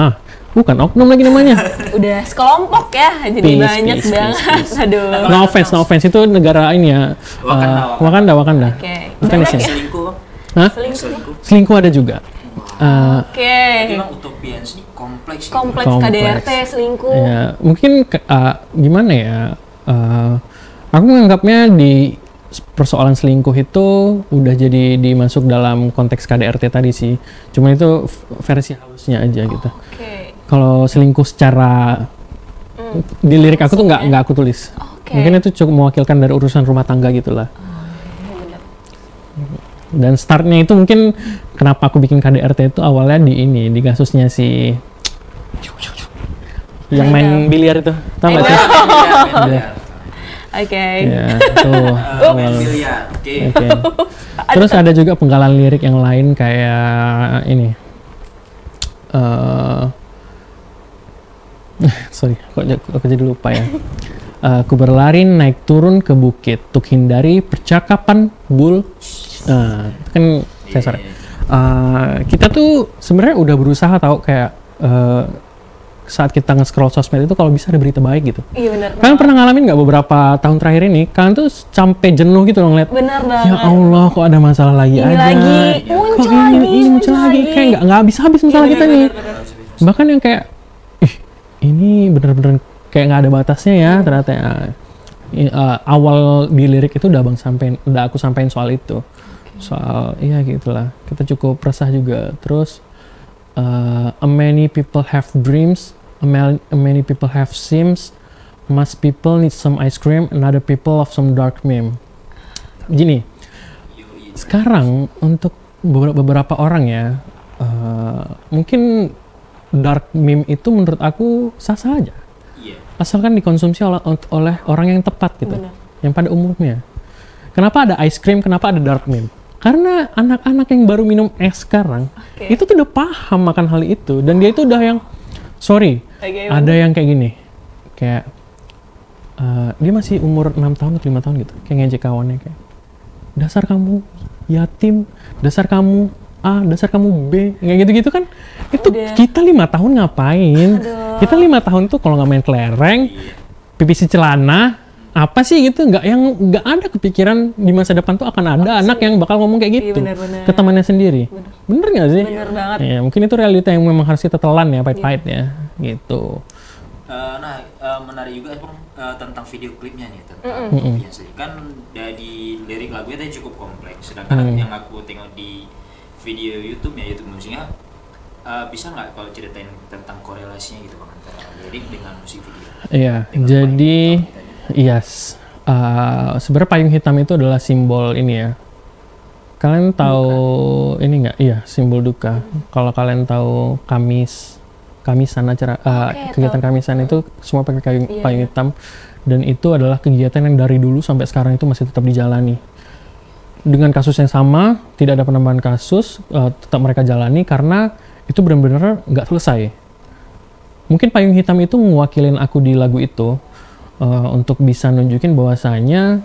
Speaker 2: bukan oknum lagi namanya.
Speaker 4: Udah sekelompok ya, jadi banyak banget. Aduh.
Speaker 2: No offense, itu negara ini ya. Wakanda.
Speaker 4: Oke.
Speaker 2: Bukan di sini.
Speaker 3: Selingkuh.
Speaker 2: Hah? Selingkuh ada juga.
Speaker 3: Tapi emang Utopians ini kompleks.
Speaker 4: Kompleks KDRT, selingkuh.
Speaker 2: Ya, mungkin gimana ya? Aku menganggapnya di persoalan selingkuh itu udah jadi dimasuk dalam konteks KDRT tadi sih. Cuma itu versi halusnya aja gitu. Kalau selingkuh secara di lirik aku tuh nggak aku tulis. Mungkin itu cukup mewakilkan dari urusan rumah tangga gitulah. Dan startnya itu mungkin kenapa aku bikin KDRT itu awalnya di kasusnya si yang main biliar itu, tahu nggak sih? Ya, tuh awal. Okay. Terus ada juga penggalan lirik yang lain kayak ini. Sorry, kok aku jadi lupa ya. Ku berlari naik turun ke bukit untuk hindari percakapan itu kan saya sorry. Kita tuh sebenarnya udah berusaha tahu kayak saat kita nge-scroll sosmed itu kalau bisa ada berita baik gitu.
Speaker 4: Iya benar.
Speaker 2: Kalian pernah ngalamin nggak beberapa tahun terakhir ini? Kalian tuh sampai jenuh gitu loh ngeliat.
Speaker 4: Benar banget.
Speaker 2: Ya Allah, kok ada masalah lagi
Speaker 4: ini
Speaker 2: aja.
Speaker 4: Lagi, muncul lagi.
Speaker 2: Kayak nggak habis-habis masalah kita nih. Bahkan yang kayak, ini bener-bener kayak nggak ada batasnya ya ternyata. Awal di lirik itu udah aku sampein soal itu. Soal, iya gitulah. Kita cukup resah juga. Terus, many people have dreams. Many people have sims. Most people need some ice cream. Another people of some dark meme. Gini, sekarang untuk beberapa orang ya, mungkin dark meme itu menurut aku sah-sah aja. asalkan dikonsumsi oleh orang yang tepat gitu,
Speaker 4: Benar.
Speaker 2: yang pada umumnya. Kenapa ada ice cream? Kenapa ada dark mint? Karena anak-anak yang baru minum es sekarang itu tuh udah paham makan hal itu, dan dia itu udah yang ada yang kayak gini, kayak dia masih umur 6 tahun atau 5 tahun gitu, kayak ngejek kawannya kayak, dasar kamu yatim, dasar kamu A, dasar kamu B, kayak gitu-gitu kan. Itu kita 5 tahun ngapain? Kita 5 tahun tuh kalau nggak main kelereng, pipis celana, apa sih gitu, nggak ada kepikiran di masa depan tuh akan ada anak yang bakal ngomong kayak gitu ke temannya sendiri. Bener nggak sih?
Speaker 4: Bener banget.
Speaker 2: Ya, mungkin itu realita yang memang harus kita telan ya, pahit-pahit ya, gitu.
Speaker 3: Menarik juga tentang video klipnya nih, tentang biasa kan dari lirik lagunya tadi cukup kompleks, sedangkan yang aku tengok di video YouTube-nya, YouTube musiknya, bisa nggak kalau ceritain tentang korelasinya gitu Bang antara lirik dengan musik video?
Speaker 2: Iya, jadi sebenarnya payung hitam itu adalah simbol ini ya. Kalian tahu ini nggak? Iya, simbol duka. Kalau kalian tahu kamisan acara kegiatan kamisan itu semua pakai payung hitam, dan itu adalah kegiatan yang dari dulu sampai sekarang itu masih tetap dijalani. Dengan kasus yang sama, tidak ada penambahan kasus, tetap mereka jalani karena itu benar-benar nggak selesai. Mungkin payung hitam itu mewakilin aku di lagu itu, untuk bisa nunjukin bahwasanya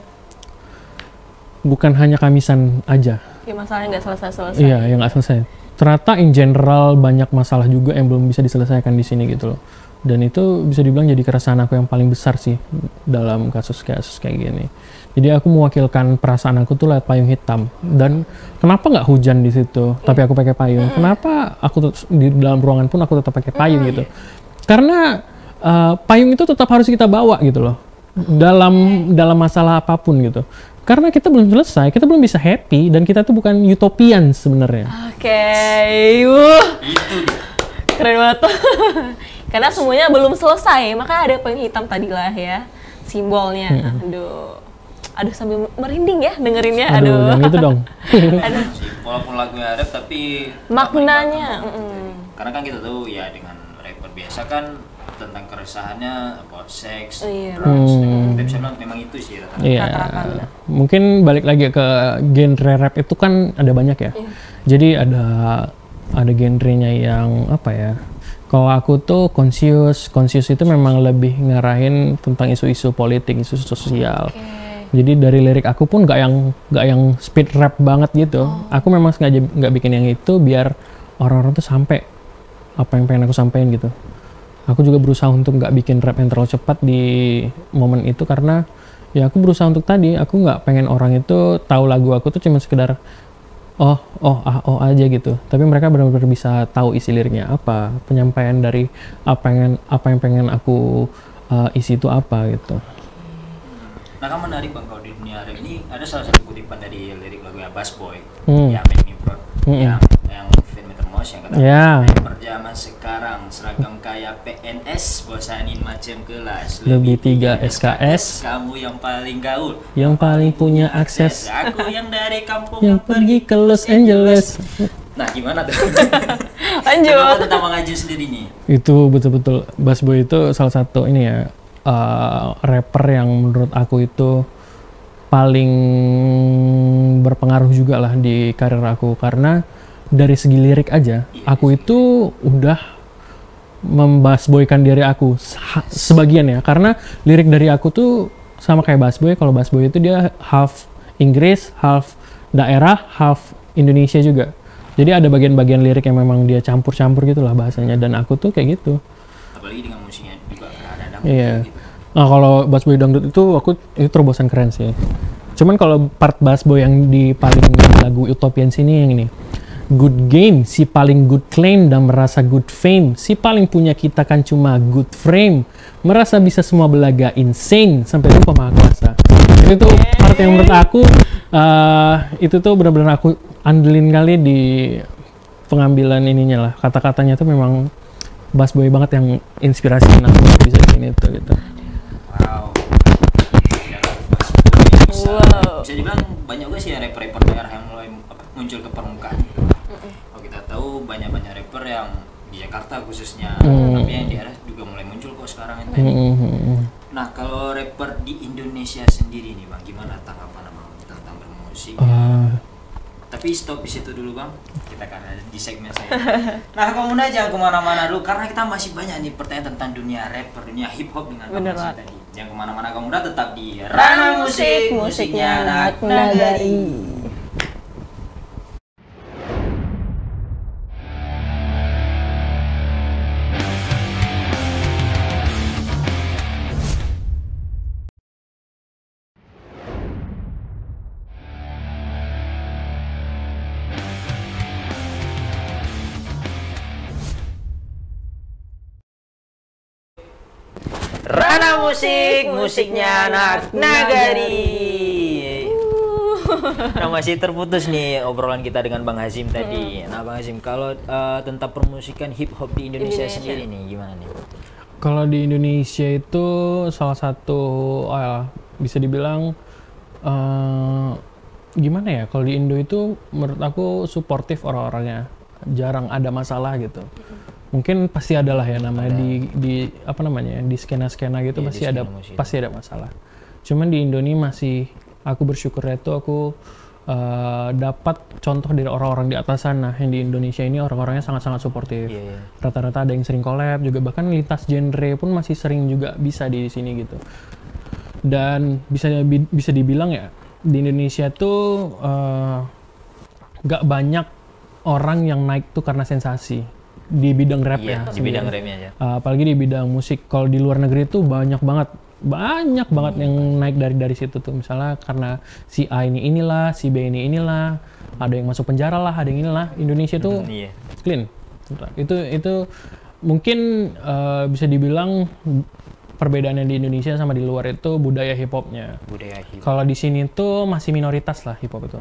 Speaker 2: bukan hanya kamisan aja.
Speaker 4: Ya, masalahnya nggak selesai-selesai.
Speaker 2: Iya, yang nggak selesai. Ternyata in general banyak masalah juga yang belum bisa diselesaikan di sini gitu loh. Dan itu bisa dibilang jadi keresahan aku yang paling besar sih dalam kasus kayak gini. Jadi aku mewakilkan perasaan aku tuh lewat payung hitam. Dan kenapa nggak hujan di situ, tapi aku pakai payung? Kenapa aku di dalam ruangan pun aku tetap pakai payung gitu? Karena payung itu tetap harus kita bawa gitu loh, dalam masalah apapun gitu. Karena kita belum selesai, kita belum bisa happy, dan kita tuh bukan utopian sebenarnya.
Speaker 4: Oke, keren banget. Karena semuanya belum selesai, maka ada payung hitam tadilah ya, simbolnya. Aduh sambil merinding ya dengerinnya. Aduh.
Speaker 2: Yang itu dong.
Speaker 3: Walaupun lagunya ada, tapi
Speaker 4: maknanya.
Speaker 3: Karena kan kita tahu ya dengan rapper biasa kan tentang keresahannya about seks, drugs, kita bisa bilang memang itu sih rata-rata.
Speaker 2: Iya. Mungkin balik lagi ke genre rap itu kan ada banyak ya. Jadi ada genrenya yang apa ya? Kalau aku tuh conscious itu memang lebih ngarahin tentang isu-isu politik, isu sosial. Jadi dari lirik aku pun nggak yang speed rap banget gitu. Aku memang sengaja nggak bikin yang itu biar orang-orang tuh sampai apa yang pengen aku sampaikan gitu. Aku juga berusaha untuk nggak bikin rap yang terlalu cepat di momen itu, karena ya aku berusaha untuk tadi, aku nggak pengen orang itu tahu lagu aku tuh cuma sekedar oh aja gitu, tapi mereka benar-benar bisa tahu isi liriknya apa, penyampaian dari apa yang pengen aku isi itu apa gitu.
Speaker 3: Nah kan menarik Bang, kalau di dunia rap ini ada salah satu kutipan dari lirik lagunya Bass Boy yang Make Me Proud, yang Van Meter Mouse yang kata rapper zaman sekarang seragam kayak PNS, bosanin macam kelas,
Speaker 2: lebih 3 SKS,
Speaker 3: kamu yang paling gaul,
Speaker 2: yang paling punya akses,
Speaker 3: aku yang dari kampung
Speaker 2: yang pergi ke Los Angeles.
Speaker 3: Nah gimana tuh?
Speaker 4: Lanjut.
Speaker 3: Tentang Mang Aju sendiri nih.
Speaker 2: Itu betul-betul Bass Boy itu salah satu ini ya, rapper yang menurut aku itu paling berpengaruh juga lah di karir aku, karena dari segi lirik aja aku itu udah membasboykan diri aku sebagian ya, karena lirik dari aku tuh sama kayak Bass Boy. Kalau Bass Boy itu dia half Inggris, half daerah, half Indonesia juga. Jadi ada bagian-bagian lirik yang memang dia campur-campur gitu lah bahasanya, dan aku tuh kayak gitu.
Speaker 3: Apalagi dengan musiknya juga ada dangdut.
Speaker 2: Iya.
Speaker 3: Gitu.
Speaker 2: Nah kalau Bass Boy dangdut itu itu terobosan keren sih. Cuman kalau part Bass Boy yang di paling lagu Utopian sini yang ini. Good game, si paling good claim dan merasa good fame. Si paling punya kita kan cuma good frame. Merasa bisa semua belaga insane. Sampai lupa maha kuasa. Itu tuh part yang menurut aku, itu tuh benar-benar aku andelin kali di pengambilan ininya lah. Kata-katanya tuh memang Bass Boy banget yang inspirasiin aku bisa bikin itu gitu.
Speaker 3: Wow. Bisa dibilang banyak juga sih rapper-rapper daerah yang mulai muncul ke permukaan. Kalau kita tahu banyak rapper yang di Jakarta khususnya, tapi yang di daerah juga mulai muncul kok sekarang itu. Nah kalau rapper di Indonesia sendiri nih bang, gimana tanggapan abang tentang bermusik? Tapi stop di situ dulu bang, kita kan ada di segmen saya. Nah kamu jangan kemana-mana dulu, karena kita masih banyak nih pertanyaan tentang dunia rapper, dunia hip hop dengan bang Hasim tadi. Jangan kemana-mana, kamu tetap di Ranah Musik, musiknya anak nagari. Ranah Musik, musiknya anak nagari. Nah masih terputus nih obrolan kita dengan Bang Hasim tadi. Nah Bang Hasim, kalau tentang permusikan hip hop di Indonesia sendiri nih gimana nih?
Speaker 2: Kalau di Indonesia itu salah satu bisa dibilang gimana ya? Kalau di Indo itu menurut aku suportif orang-orangnya, jarang ada masalah gitu. Mungkin pasti ada lah ya namanya di apa namanya di skena-skena gitu pasti ada masalah. Cuman di Indonesia masih aku bersyukur itu aku dapat contoh dari orang-orang di atas sana yang di Indonesia ini orang-orangnya sangat-sangat suportif. Rata-rata ada yang sering collab juga, bahkan lintas genre pun masih sering juga bisa di sini gitu. Dan bisa dibilang ya di Indonesia tuh gak banyak orang yang naik tuh karena sensasi di bidang rap
Speaker 3: di bidang rapnya aja.
Speaker 2: Apalagi di bidang musik. Kalau di luar negeri tuh banyak banget yang naik dari situ tuh. Misalnya karena si A inilah, si B inilah, ada yang masuk penjara lah, ada yang inilah. Indonesia tuh clean. Itu mungkin bisa dibilang perbedaannya di Indonesia sama di luar itu budaya hip hopnya. Kalau di sini tuh masih minoritas lah hip hop itu.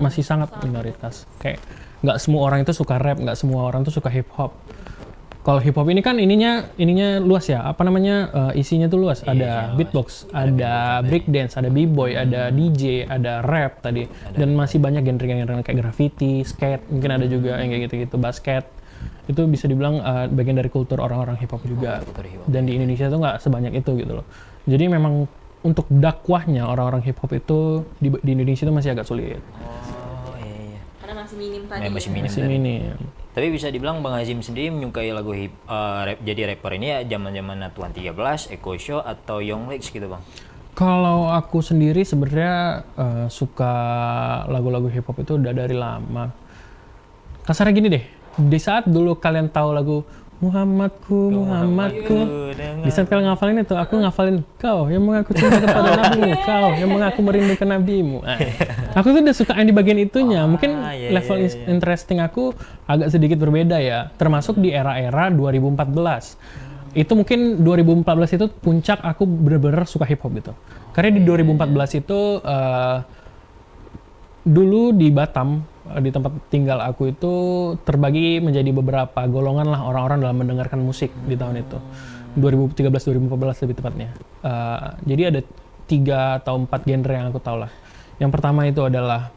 Speaker 2: Masih sangat minoritas. Kayak nggak semua orang itu suka rap, nggak semua orang tuh suka hip hop. Kalau hip hop ini kan ininya luas ya, apa namanya isinya tuh luas. Ada beatbox, ada breakdance, ada b-boy, ada DJ, ada rap tadi, dan masih banyak genre-genre kayak graffiti, skate, mungkin ada juga yang kayak gitu-gitu, basket. Itu bisa dibilang bagian dari kultur orang-orang hip hop juga. Dan di Indonesia tuh nggak sebanyak itu gitu loh. Jadi memang untuk dakwahnya orang-orang hip hop itu di Indonesia itu masih agak sulit.
Speaker 4: Karena masih minim tadi.
Speaker 3: Masih minim. Tapi bisa dibilang Bang Hasim sendiri menyukai lagu rap, jadi rapper ini ya zaman-zaman Natuan 13, Eko Show atau Young Lex gitu Bang?
Speaker 2: Kalau aku sendiri sebenarnya suka lagu-lagu hip hop itu udah dari lama. Kasarnya gini deh, di saat dulu kalian tahu lagu Muhammadku, di saat kalian ngafalin itu, aku ngafalin kau yang mengaku cinta kepada nabimu, kau yang mengaku merindukan nabimu. Aku tuh udah suka yang di bagian itunya. Mungkin level interesting aku agak sedikit berbeda ya, termasuk di era-era 2014. Itu mungkin 2014 itu puncak aku bener-bener suka hip hop gitu. Karena di 2014 itu dulu di Batam, di tempat tinggal aku itu terbagi menjadi beberapa golongan lah orang-orang dalam mendengarkan musik di tahun itu. 2013-2014 lebih tepatnya. Jadi ada 3 atau 4 genre yang aku tahu lah. Yang pertama itu adalah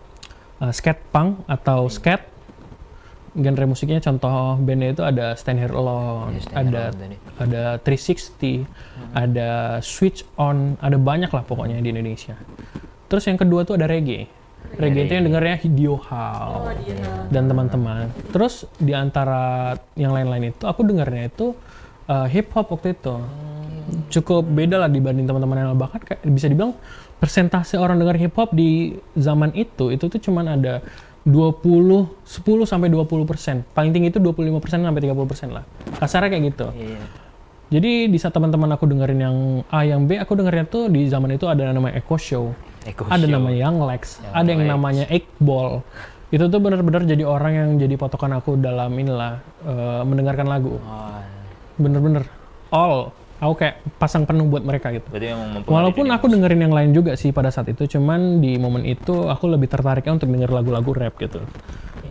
Speaker 2: skate punk atau skate. Genre musiknya contoh bandnya itu ada Stand Here Alone, ada 360, ada Switch On, ada banyak lah pokoknya di Indonesia. Terus yang kedua tuh ada reggae. Reggae itu yang dengarnya Hideo Hall dan teman-teman. Terus di antara yang lain-lain itu aku dengarnya itu hip hop waktu itu. Cukup beda lah dibanding teman-teman yang bahkan bisa dibilang persentase orang dengar hip hop di zaman itu tuh cuman ada 10 sampai 20%. Paling tinggi itu 25% sampai 30% lah. Kasarnya kayak gitu. Jadi di saat teman-teman aku dengerin yang A, yang B, aku dengernya tuh di zaman itu ada namanya Eko Show. Ada namanya Young Lex, ada yang namanya Iqbal. Itu tuh benar-benar jadi orang yang jadi patokan aku dalam mendengarkan lagu. Bener-bener aku kayak pasang penuh buat mereka gitu. Walaupun aku dengerin yang lain juga sih pada saat itu, cuman di momen itu aku lebih tertariknya untuk denger lagu-lagu rap gitu.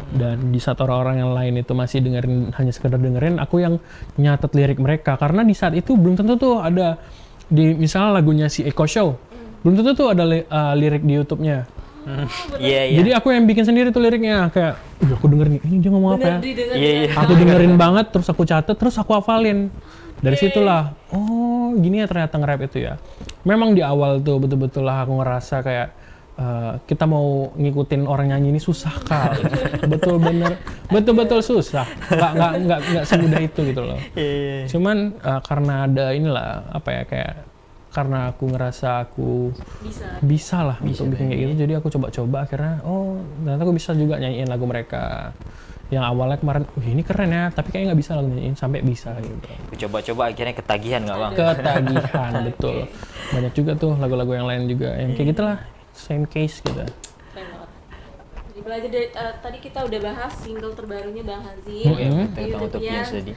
Speaker 2: Dan di saat orang-orang yang lain itu masih dengerin, hanya sekedar dengerin, aku yang nyatet lirik mereka. Karena di saat itu belum tentu tuh ada, misalnya lagunya si Eko Show, belum tentu tuh ada lirik di YouTube-nya.
Speaker 3: Iya, iya.
Speaker 2: Jadi aku yang bikin sendiri tuh liriknya, kayak aku dengerin ini dia ngomong apa ya.
Speaker 4: Didengar.
Speaker 3: Iya, iya.
Speaker 2: Aku dengerin banget, terus aku catat, terus aku hafalin. Dari situlah, oh gini ya ternyata nge-rap itu ya. Memang di awal tuh betul-betul lah aku ngerasa kayak kita mau ngikutin orang nyanyi ini susah kali. Betul-betul susah. Nggak semudah itu gitu loh. Cuman karena ada inilah apa ya kayak karena aku ngerasa aku bisa lah untuk bikin kayak gitu, jadi aku coba-coba akhirnya ternyata aku bisa juga nyanyiin lagu mereka yang awalnya kemarin ini keren ya tapi kayaknya nggak bisa lagu nyanyiin sampai bisa gitu.
Speaker 3: Coba-coba akhirnya ketagihan nggak bang?
Speaker 2: Ketagihan betul. Banyak juga tuh lagu-lagu yang lain juga yang kayak gitulah same case gitu.
Speaker 4: Keren banget. Jadi belajar dari tadi kita udah bahas single terbarunya Bang Hanzi.
Speaker 3: Tentang Utopians tadi.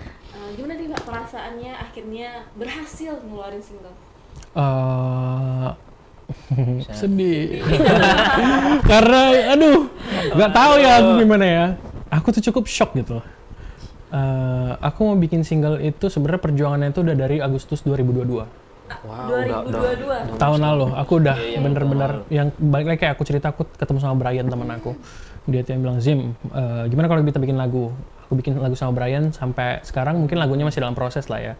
Speaker 4: Gimana nih Mbak perasaannya akhirnya berhasil ngeluarin single?
Speaker 2: Sedih. Karena aduh nggak tahu ya aku gimana ya. Aku tuh cukup shock gitu. Aku mau bikin single itu sebenarnya perjuangannya itu udah dari Agustus 2022.
Speaker 3: Wow,
Speaker 4: 2022.
Speaker 2: Tahun lalu aku udah bener-bener yang balik lagi kayak aku cerita aku ketemu sama Brian teman aku. Dia tuh yang bilang Zim, gimana kalau kita bikin lagu? Aku bikin lagu sama Brian sampai sekarang mungkin lagunya masih dalam proses lah ya.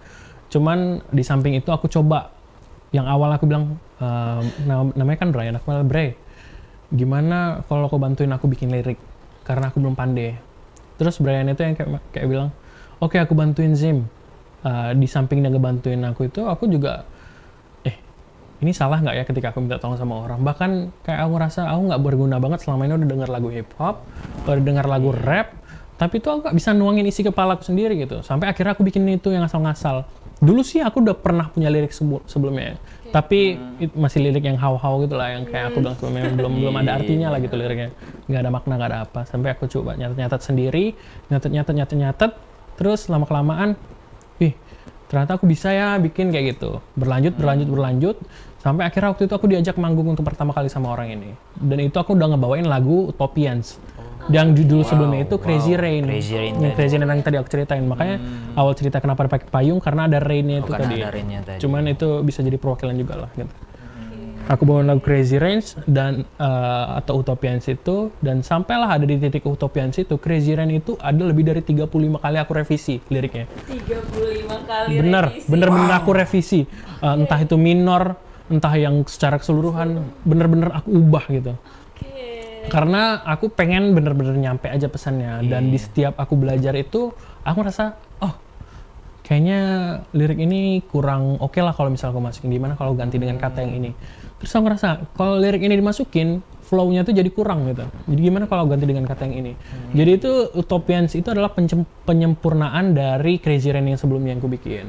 Speaker 2: Cuman di samping itu aku coba yang awal aku bilang namanya kan Brian, aku bilang Bray, gimana kalau aku bantuin aku bikin lirik karena aku belum pandai. Terus Brian itu yang kayak bilang, oke, aku bantuin Zim. Di samping dia ngebantuin aku itu, aku juga ini salah nggak ya ketika aku minta tolong sama orang. Bahkan kayak aku ngerasa aku nggak berguna banget selama ini udah denger lagu hip hop, udah denger lagu rap, tapi itu aku nggak bisa nuangin isi kepala aku sendiri gitu. Sampai akhirnya aku bikin itu yang asal-ngasal. Dulu sih aku udah pernah punya lirik sebelumnya, tapi masih lirik yang how-how gitu lah, yang kayak aku bilang sebelumnya belum ada artinya lah gitu liriknya, nggak ada makna, nggak ada apa. Sampai aku coba nyatet sendiri, nyatet, terus lama-kelamaan, ternyata aku bisa ya bikin kayak gitu, berlanjut, sampai akhirnya waktu itu aku diajak manggung untuk pertama kali sama orang ini, dan itu aku udah ngebawain lagu Utopians. Yang judul sebelumnya itu Crazy Rain. Crazy Rain yang tadi aku ceritain. Makanya awal cerita kenapa pakai payung karena ada rain-nya itu tadi. Cuman itu bisa jadi perwakilan juga lah gitu. Aku bawain lagu Crazy Rain dan atau Utopians itu, dan sampailah ada di titik Utopians itu, Crazy Rain itu ada lebih dari 35 kali aku revisi liriknya.
Speaker 4: 35 kali revisi.
Speaker 2: Bener aku revisi. Entah itu minor, entah yang secara keseluruhan, bener-bener aku ubah gitu. Karena aku pengen bener-bener nyampe aja pesannya, dan di setiap aku belajar itu aku ngerasa kayaknya lirik ini kurang oke lah kalau misal aku masukin, gimana kalau ganti dengan kata yang ini. Terus aku ngerasa kalau lirik ini dimasukin flow-nya tuh jadi kurang gitu, jadi gimana kalau ganti dengan kata yang ini. Jadi itu Utopians itu adalah penyempurnaan dari Crazy Rain yang sebelumnya yang aku bikin,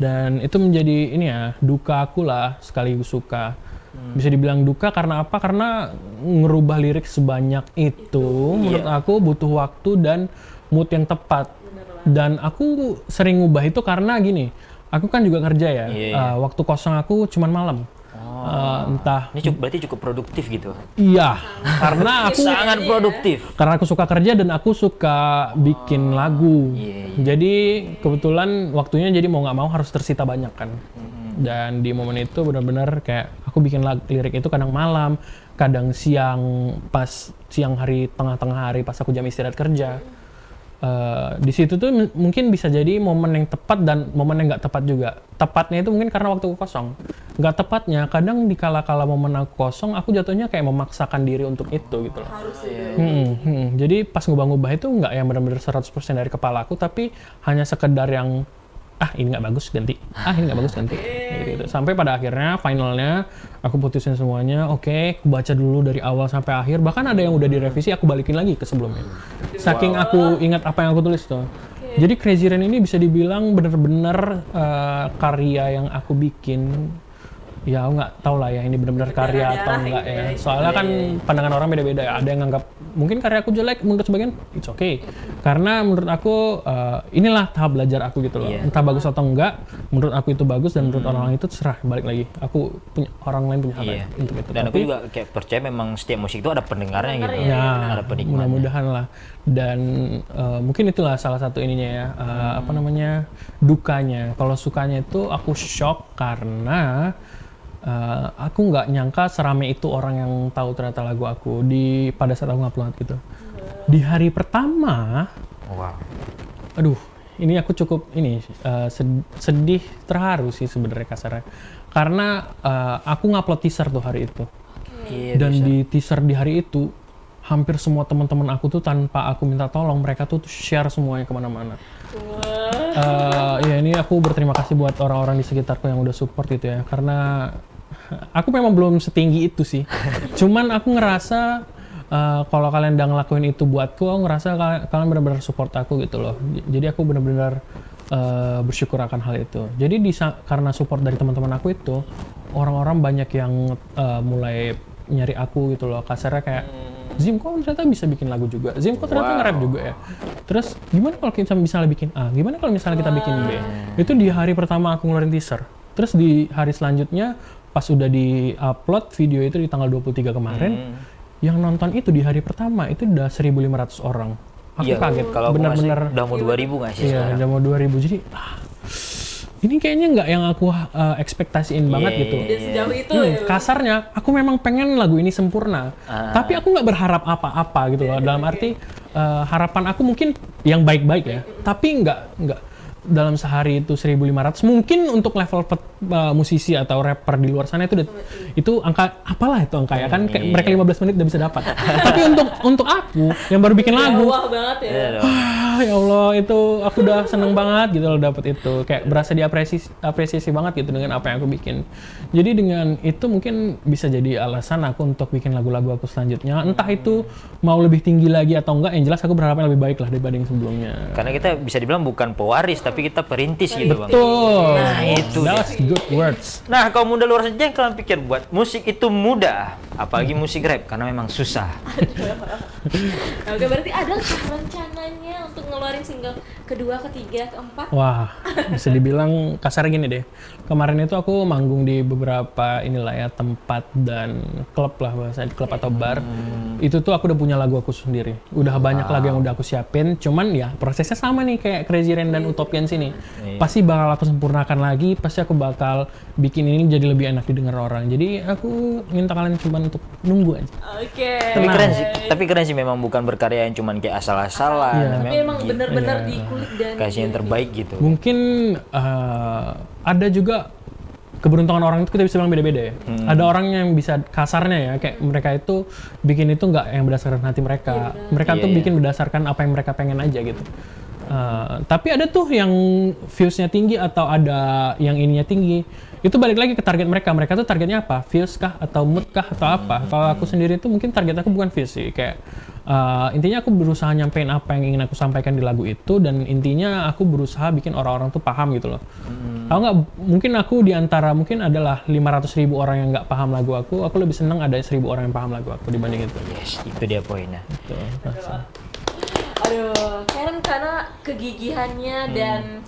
Speaker 2: dan itu menjadi ini ya duka aku lah sekaligus suka. Bisa dibilang duka karena apa? Karena ngerubah lirik sebanyak itu menurut aku butuh waktu dan mood yang tepat. Dan aku sering ngubah itu karena gini, aku kan juga kerja ya. Waktu kosong aku cuman malam. Entah.
Speaker 3: Ini berarti cukup produktif gitu.
Speaker 2: Iya, karena aku
Speaker 3: sangat produktif.
Speaker 2: Karena aku suka kerja dan aku suka bikin lagu. Jadi kebetulan waktunya jadi mau nggak mau harus tersita banyak kan. Dan di momen itu benar-benar kayak aku bikin lirik itu kadang malam, kadang siang, pas siang hari, tengah-tengah hari pas aku jam istirahat kerja. Di situ tuh mungkin bisa jadi momen yang tepat dan momen yang nggak tepat juga. Tepatnya itu mungkin karena waktu kosong. Nggak tepatnya kadang di kala-kala momen aku kosong, aku jatuhnya kayak memaksakan diri untuk itu gitu loh. Jadi pas ngubah-ngubah itu nggak yang benar-benar 100% dari kepala aku, tapi hanya sekedar yang ini nggak bagus ganti, ini nggak bagus ganti, gitu. Sampai pada akhirnya finalnya aku putusin semuanya, oke, aku baca dulu dari awal sampai akhir, bahkan ada yang udah direvisi aku balikin lagi ke sebelumnya, saking aku ingat apa yang aku tulis tuh. Jadi Crazy Rain ini bisa dibilang bener-bener karya yang aku bikin. Ya aku nggak tahu lah ya ini benar-benar karya atau enggak ya. Soalnya kan pandangan orang beda-beda ya. Ada yang nganggap mungkin karya aku jelek, menurut sebagian it's okay. Karena menurut aku inilah tahap belajar aku gitu loh. Entah bagus atau enggak, menurut aku itu bagus dan menurut orang itu terserah, balik lagi. Aku punya, orang lain punya hak untuk itu.
Speaker 3: Dan aku juga kayak percaya memang setiap musik itu ada pendengarnya gitu.
Speaker 2: Ya,
Speaker 3: ada penikmatnya.
Speaker 2: Mudah-mudahan lah. Dan mungkin itulah salah satu ininya ya, dukanya. Kalau sukanya itu aku shock karena aku nggak nyangka serame itu orang yang tahu ternyata lagu aku pada saat aku ngupload gitu. Di hari pertama,
Speaker 3: Wow.
Speaker 2: aduh, ini aku cukup sedih, terharu sih sebenarnya kasarnya. Karena aku ngupload teaser tuh hari itu.
Speaker 3: Iya,
Speaker 2: Dan
Speaker 3: bisa.
Speaker 2: di teaser di hari itu, hampir semua teman-teman aku tuh tanpa aku minta tolong, mereka tuh share semuanya kemana-mana. Ya ini aku berterima kasih buat orang-orang di sekitarku yang udah support gitu ya, karena aku memang belum setinggi itu sih. Cuman aku ngerasa kalau kalian udah ngelakuin itu buatku, aku ngerasa kalian benar-benar support aku gitu loh. Jadi aku benar-benar bersyukur akan hal itu. Jadi karena support dari teman-teman aku itu, orang-orang banyak yang mulai nyari aku gitu loh. Kasarnya kayak, Zim kok ternyata bisa bikin lagu juga, Zim kok ternyata nge-rap juga ya. Terus gimana kalau kita misalnya bikin A, gimana kalau misalnya kita bikin B. Itu di hari pertama aku ngeluarin teaser. Terus di hari selanjutnya pas udah di-upload video itu di tanggal 23 kemarin, yang nonton itu di hari pertama itu udah 1.500 orang. Aku
Speaker 3: Iya,
Speaker 2: kaget,
Speaker 3: kalau aku masih
Speaker 2: benar-benar.
Speaker 3: udah mau 2.000 nggak sih
Speaker 2: Iya,
Speaker 3: sekarang?
Speaker 2: udah mau 2.000. Jadi ini kayaknya nggak yang aku ekspektasiin banget gitu.
Speaker 4: Udah sejauh itu ya.
Speaker 2: Kasarnya, aku memang pengen lagu ini sempurna, tapi aku nggak berharap apa-apa gitu loh. Dalam arti harapan aku mungkin yang baik-baik ya, tapi nggak dalam sehari itu 1.500. Mungkin untuk level musisi atau rapper di luar sana itu angka apalah itu angka ya kan, kayak mereka 15 menit udah bisa dapat. Tapi untuk aku yang baru bikin lagu,
Speaker 4: Wah banget ya.
Speaker 3: Iya dong.
Speaker 2: ya Allah, itu aku udah seneng banget gitu loh dapet itu. Kayak berasa diapresiasi banget gitu dengan apa yang aku bikin. Jadi dengan itu mungkin bisa jadi alasan aku untuk bikin lagu-lagu aku selanjutnya. Entah itu mau lebih tinggi lagi atau enggak, yang jelas aku berharapnya lebih baik lah dibanding sebelumnya.
Speaker 3: Karena kita bisa dibilang bukan pewaris, tapi kita perintis gitu bang.
Speaker 2: Betul.
Speaker 3: Nah, itu
Speaker 2: That's good words.
Speaker 3: Nah, kaum muda luar sana kalian pikir buat musik itu mudah, apalagi musik rap karena memang susah.
Speaker 4: Oke, berarti ada rencananya untuk ngeluarin single kedua, ketiga, keempat?
Speaker 2: Wah, bisa dibilang kasar gini deh. Kemarin itu aku manggung di beberapa inilah ya, tempat dan klub lah bahasanya, klub atau bar. Itu tuh aku udah punya lagu aku sendiri. Udah banyak lagu yang udah aku siapin, cuman ya prosesnya sama nih kayak Crazy Rain dan Utopian sini. Pasti bakal aku sempurnakan lagi, pasti aku bakal bikin ini jadi lebih enak didengar orang. Jadi aku minta kalian cuma untuk nunggu aja.
Speaker 4: Oke.
Speaker 3: Tapi keren sih memang bukan berkarya yang cuman kayak asal-asalan.
Speaker 2: Iya.
Speaker 4: Tapi emang bener-bener dikulik dan
Speaker 3: kasih yang terbaik gitu.
Speaker 2: Mungkin ada juga keberuntungan orang itu kita bisa bilang beda-beda ya. Ada orang yang bisa kasarnya ya, kayak mereka itu bikin itu nggak yang berdasarkan hati mereka. Mereka tuh bikin berdasarkan apa yang mereka pengen aja gitu. Tapi ada tuh yang views-nya tinggi atau ada yang ininya tinggi. Itu balik lagi ke target mereka. Mereka tuh targetnya apa? Views kah? Atau mood kah? Atau apa? Kalau aku sendiri tuh mungkin target aku bukan views sih. Kayak intinya aku berusaha nyampein apa yang ingin aku sampaikan di lagu itu. Dan intinya aku berusaha bikin orang-orang tuh paham gitu loh. Aku nggak, mungkin aku diantara mungkin adalah 500.000 orang yang nggak paham lagu aku lebih seneng ada 1.000 orang yang paham lagu aku dibanding itu.
Speaker 3: Yes, itu dia poinnya.
Speaker 2: Gitu, rasa.
Speaker 4: aduh, Karen karena kegigihannya dan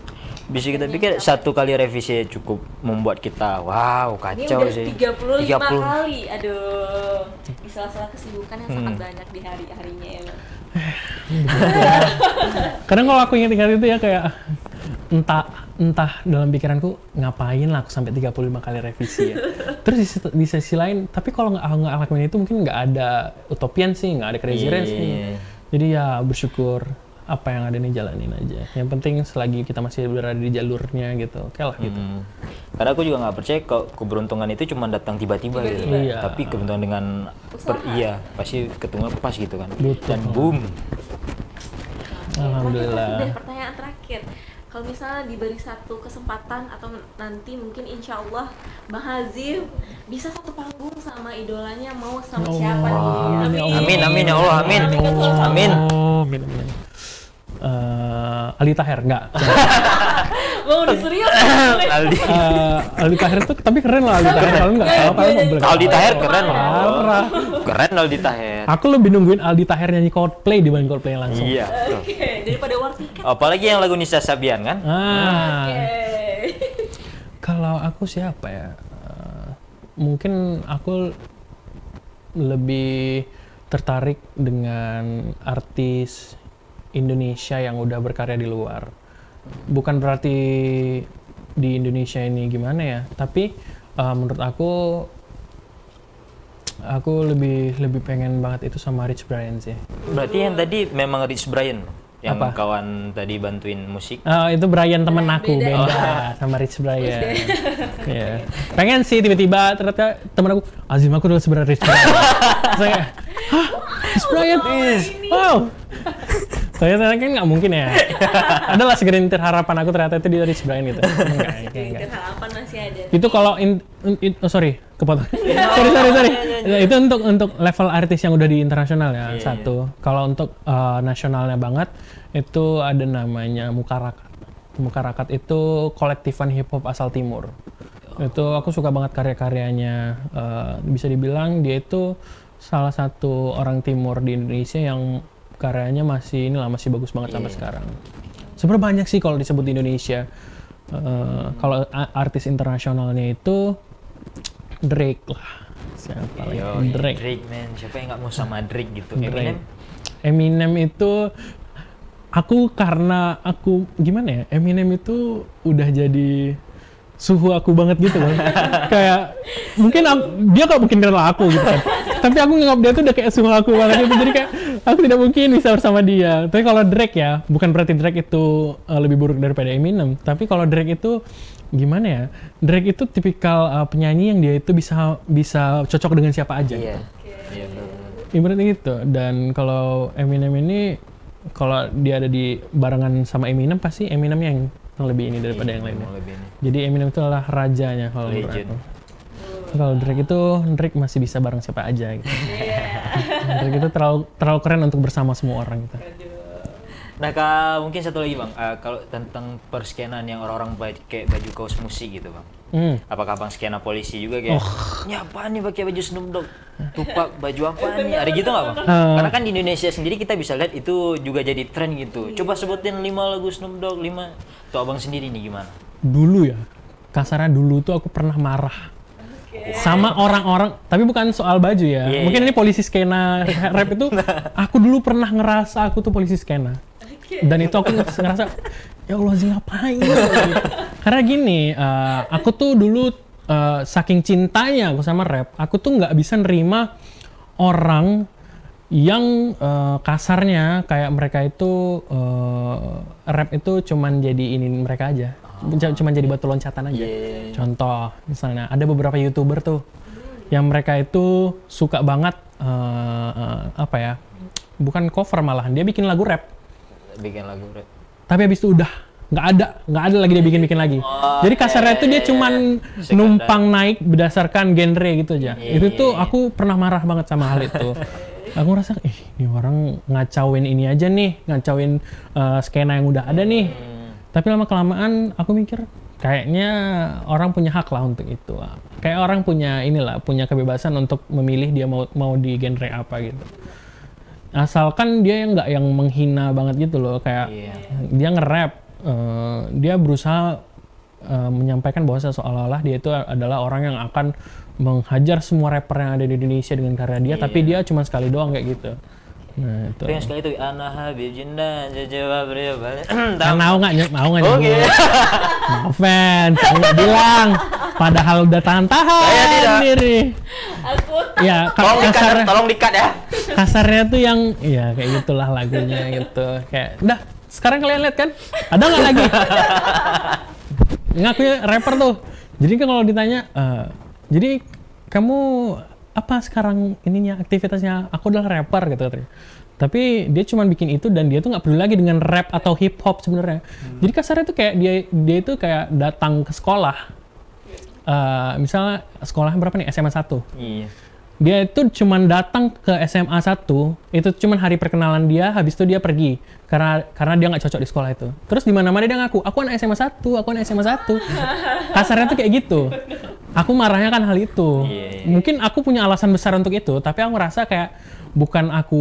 Speaker 3: Bisa kita pikir satu kali revisi cukup membuat kita wow
Speaker 4: ini
Speaker 3: kacau
Speaker 4: udah
Speaker 3: sih.
Speaker 4: 35 kali. Aduh, di sela-sela kesibukan yang sangat banyak di hari-harinya ya, Bang.
Speaker 2: Kadang kalau aku ingat-ingat itu ya kayak entah dalam pikiranku ngapain lah aku sampai 35 kali revisi ya. Terus di sisi lain, tapi kalau nggak lakuin itu mungkin nggak ada Utopian sih, nggak ada Crazy Rain sih. Jadi ya bersyukur apa yang ada nih jalanin aja. Yang penting selagi kita masih berada di jalurnya gitu, oke lah gitu.
Speaker 3: Karena aku juga nggak percaya kalau keberuntungan itu cuma datang tiba-tiba gitu.
Speaker 2: Iya.
Speaker 3: Tapi keberuntungan dengan iya pasti ketemu pas gitu kan.
Speaker 2: Betul.
Speaker 3: Dan boom.
Speaker 2: Alhamdulillah.
Speaker 4: Terakhir, pertanyaan terakhir. Kalau misalnya diberi satu kesempatan atau nanti mungkin insya Allah Bang Hazim bisa satu panggung sama idolanya, mau sama siapa nih?
Speaker 3: Amin ya Allah, amin. Amin.
Speaker 2: Amin. Aldi Taher enggak.
Speaker 4: Mau udah serius?
Speaker 3: Aldi.
Speaker 2: Aldi Taher tuh tapi keren lah Aldi Taher, kalau enggak apa-apa boleh.
Speaker 3: Aldi Taher keren loh.
Speaker 2: Parah.
Speaker 3: Keren Aldi Taher.
Speaker 2: Aku lebih nungguin Aldi Taher nyanyi Coldplay dibanding Coldplay langsung.
Speaker 3: Iya.
Speaker 4: Oke, daripada War Ticket.
Speaker 3: Apalagi yang lagu Nisa Sabian kan?
Speaker 4: Oke.
Speaker 2: Kalau aku siapa ya? Mungkin aku lebih tertarik dengan artis Indonesia yang udah berkarya di luar. Bukan berarti di Indonesia ini gimana ya, tapi menurut aku lebih pengen banget itu sama Rich Brian sih.
Speaker 3: Berarti yang tadi memang Rich Brian yang
Speaker 2: Apa?
Speaker 3: kawan tadi bantuin musik.
Speaker 2: Itu Brian temen aku, beda sama Rich Brian. Iya. Pengen sih tiba-tiba ternyata temen aku, Azim aku dulu sebenarnya Rich Brian. Saya, hah? Rich Brian? Wow. Saya kan nggak mungkin ya. Adalah segelintir harapan aku ternyata itu dia Rich Brian gitu.
Speaker 4: Segelintir harapan masih ada.
Speaker 2: Itu kalau sorry, kepotong. sorry. Itu untuk level artis yang udah di internasional ya, satu. Kalau untuk nasionalnya banget itu ada namanya Mukarakat. Mukarakat itu kolektifan hip hop asal timur. Itu aku suka banget karya-karyanya. Bisa dibilang dia itu salah satu orang timur di Indonesia yang karyanya masih bagus banget sampai sekarang. Sebenarnya banyak sih kalau disebut di Indonesia. Kalau artis internasionalnya itu Drake lah. Siapa lagi?
Speaker 3: Drake man, siapa yang nggak mau sama Drake gitu?
Speaker 2: Eminem itu karena aku gimana ya? Eminem itu udah jadi suhu aku banget gitu loh. Kayak mungkin dia gak mungkin kenal aku gitu kan. Tapi aku nganggap dia tuh udah kayak suhu aku banget gitu. Jadi kayak aku tidak mungkin bisa bersama dia. Tapi kalau Drake ya, bukan berarti Drake itu lebih buruk daripada Eminem. Tapi kalau Drake itu gimana ya? Drake itu tipikal penyanyi yang dia itu bisa cocok dengan siapa aja.
Speaker 3: Iya.
Speaker 2: Ibaratnya gitu. Dan kalau Eminem ini, kalau dia ada di barengan sama Eminem, pasti Eminem yang lebih ini daripada yang lainnya. Jadi Eminem itu adalah rajanya kalau menurut aku. Kalau Drake masih bisa bareng siapa aja gitu. Drake itu terlalu keren untuk bersama semua orang gitu.
Speaker 3: Nah, Kak, mungkin satu lagi Bang, kalau tentang perskenan yang orang-orang kayak baju kaos musik gitu Bang. Apakah Bang skena polisi juga kayak, ini apaan nih pakai baju Snoop Dogg, Tupac, baju apaan nih? Ada gitu nggak Bang? Karena kan di Indonesia sendiri kita bisa lihat itu juga jadi tren gitu. Coba sebutin 5 lagu Snoop Dogg, 5. Tuh Abang sendiri nih gimana?
Speaker 2: Dulu ya, kasarnya dulu tuh aku pernah marah. Sama orang-orang, tapi bukan soal baju ya. Mungkin ini polisi skena rap itu, aku dulu pernah ngerasa aku tuh polisi skena. Dan itu aku ngerasa, ya Allah sih ngapain gitu. Karena gini, aku tuh dulu saking cintanya aku sama rap, aku tuh nggak bisa nerima orang yang kasarnya kayak mereka itu rap itu cuman jadi ini mereka aja, cuman jadi batu loncatan aja. Contoh misalnya ada beberapa YouTuber tuh yang mereka itu suka banget apa ya, bukan cover malahan, dia bikin lagu rap. Tapi habis itu udah nggak ada lagi dia bikin lagi. Jadi kasarnya itu dia cuman numpang naik berdasarkan genre gitu aja. Itu tuh aku pernah marah banget sama hal itu. Aku ngerasa, ini orang ngacauin ini aja nih, ngacauin skena yang udah ada nih. Tapi lama-kelamaan aku mikir, kayaknya orang punya hak lah untuk itu. Kayak orang punya kebebasan untuk memilih dia mau di genre apa gitu. Asalkan dia nggak yang menghina banget gitu loh, kayak dia nge-rap, dia berusaha menyampaikan bahwa seolah-olah dia itu adalah orang yang akan menghajar semua rapper yang ada di Indonesia dengan karya dia, tapi dia cuma sekali doang kayak gitu. Nah, itu.
Speaker 3: Yang sekali itu ana habib jinda jawab dia balik.
Speaker 2: Mau nggak nyebut? Maafan, saya nggak bilang. Padahal udah tahan sendiri. Ya,
Speaker 3: tolong dikat ya.
Speaker 2: Kasarnya tuh yang, ya kayak gitulah lagunya gitu. Kayak, udah, sekarang kalian lihat kan? Ada nggak lagi? Ngakunya rapper tuh. Jadi kan kalau ditanya, jadi kamu apa sekarang ininya aktivitasnya? Aku adalah rapper gitu katanya. Tapi dia cuma bikin itu dan dia tuh nggak peduli lagi dengan rap atau hip hop sebenarnya. Jadi kasarnya tuh kayak dia itu kayak datang ke sekolah. Misalnya sekolahnya berapa nih? SMA 1.
Speaker 3: Iya.
Speaker 2: Dia itu cuma datang ke SMA 1, itu cuma hari perkenalan dia, habis itu dia pergi. Karena dia nggak cocok di sekolah itu. Terus di mana-mana dia ngaku, aku anak SMA 1, aku anak SMA 1. Kasarnya tuh kayak gitu. Aku marahnya kan hal itu. Mungkin aku punya alasan besar untuk itu, tapi aku ngerasa kayak bukan aku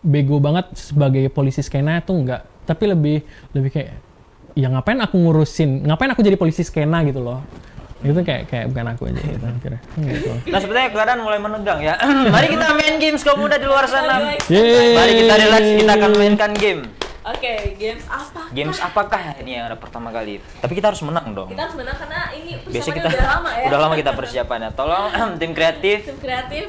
Speaker 2: bego banget sebagai polisi skena tuh enggak. Tapi lebih kayak, ya ngapain aku ngapain aku jadi polisi skena gitu loh. Itu kayak bukan aku aja gitu akhirnya. Gitu.
Speaker 3: Nah, sepertinya keadaan mulai menegang ya. Mari kita main games kaum muda di luar sana.
Speaker 2: Yeay.
Speaker 3: Mari kita relax, kita akan mainkan game.
Speaker 4: Oke, games apa?
Speaker 3: Games apakah ini yang ada pertama kali? Tapi kita harus menang dong.
Speaker 4: Kita harus menang karena ini
Speaker 3: Biasanya
Speaker 4: persiapannya
Speaker 3: kita
Speaker 4: udah lama ya.
Speaker 3: udah lama kita persiapannya. Tolong tim kreatif.
Speaker 4: Tim kreatif.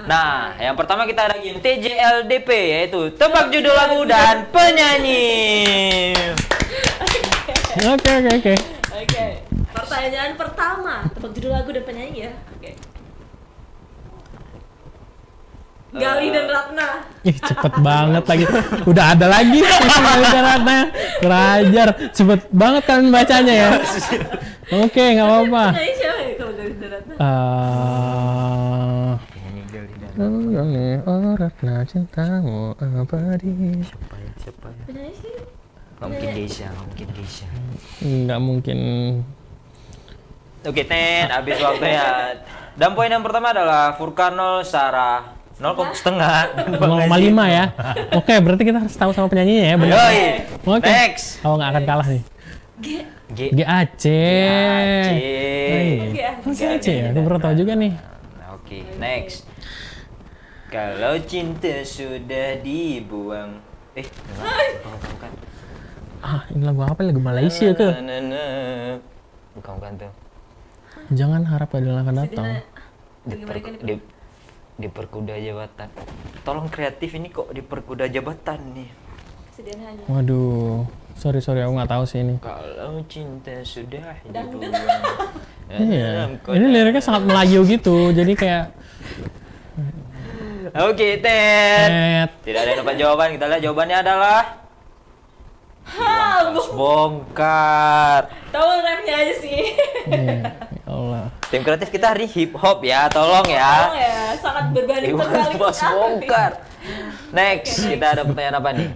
Speaker 3: Nah, yang pertama kita ada game TJLDP, yaitu tebak judul lagu dan penyanyi.
Speaker 2: Oke.
Speaker 4: Oke. Pertanyaan pertama, tebak judul lagu dan penyanyi ya. Oke. Gali dan Ratna.
Speaker 2: Ih, cepet banget lagi. Udah ada lagi Gali dan Ratna. Kerajar, cepet banget kalian bacanya ya. Oke, nggak apa-apa.
Speaker 4: Penyanyi siapa ya kalau Gali dan Ratna?
Speaker 2: Gali, oh Ratna cintamu abadi.
Speaker 3: Siapa ya?
Speaker 4: Penyanyi sih.
Speaker 3: Nggak mungkin Geisha, nggak mungkin Geisha.
Speaker 2: Nggak mungkin.
Speaker 3: Oke, Ten, habis waktunya. Dan poin yang pertama adalah Furkanol Sarah 0,5.
Speaker 2: 0,5 ya. Oke, berarti kita harus tahu sama penyanyinya ya, benar.
Speaker 3: Yoi.
Speaker 2: Oke.
Speaker 3: Next.
Speaker 2: Oh, nggak akan kalah nih.
Speaker 3: G.
Speaker 2: GAC.
Speaker 3: G.
Speaker 2: GAC ya, aku baru tahu juga nih.
Speaker 3: Oke, next. Kalau cinta sudah dibuang. Bukan.
Speaker 2: Ah, ini lagu apa? Lagu Malaysia ke?
Speaker 3: Bukan tuh.
Speaker 2: Jangan harap keadilan akan datang.
Speaker 3: Diperkuda jabatan. Tolong kreatif ini kok diperkuda jabatan nih.
Speaker 4: Sederhana.
Speaker 2: Waduh, sorry aku nggak tahu sih ini.
Speaker 3: Kalau cinta sudah
Speaker 4: Dangdut.
Speaker 3: dibuang.
Speaker 2: Iya, ini liriknya sangat Melayu gitu, jadi kayak.
Speaker 3: Oke, Ted. Tidak ada yang dapat jawaban. Kita lihat jawabannya adalah bongkar.
Speaker 4: Tahu rapnya aja sih.
Speaker 2: Iya, ya Allah.
Speaker 3: Tim kreatif kita hari hip hop ya, tolong ya.
Speaker 4: Tolong ya, sangat berbanding
Speaker 3: Iwan
Speaker 4: terbalik.
Speaker 3: Bos bongkar. Next,
Speaker 4: Oke,
Speaker 3: kita ada pertanyaan apa nih?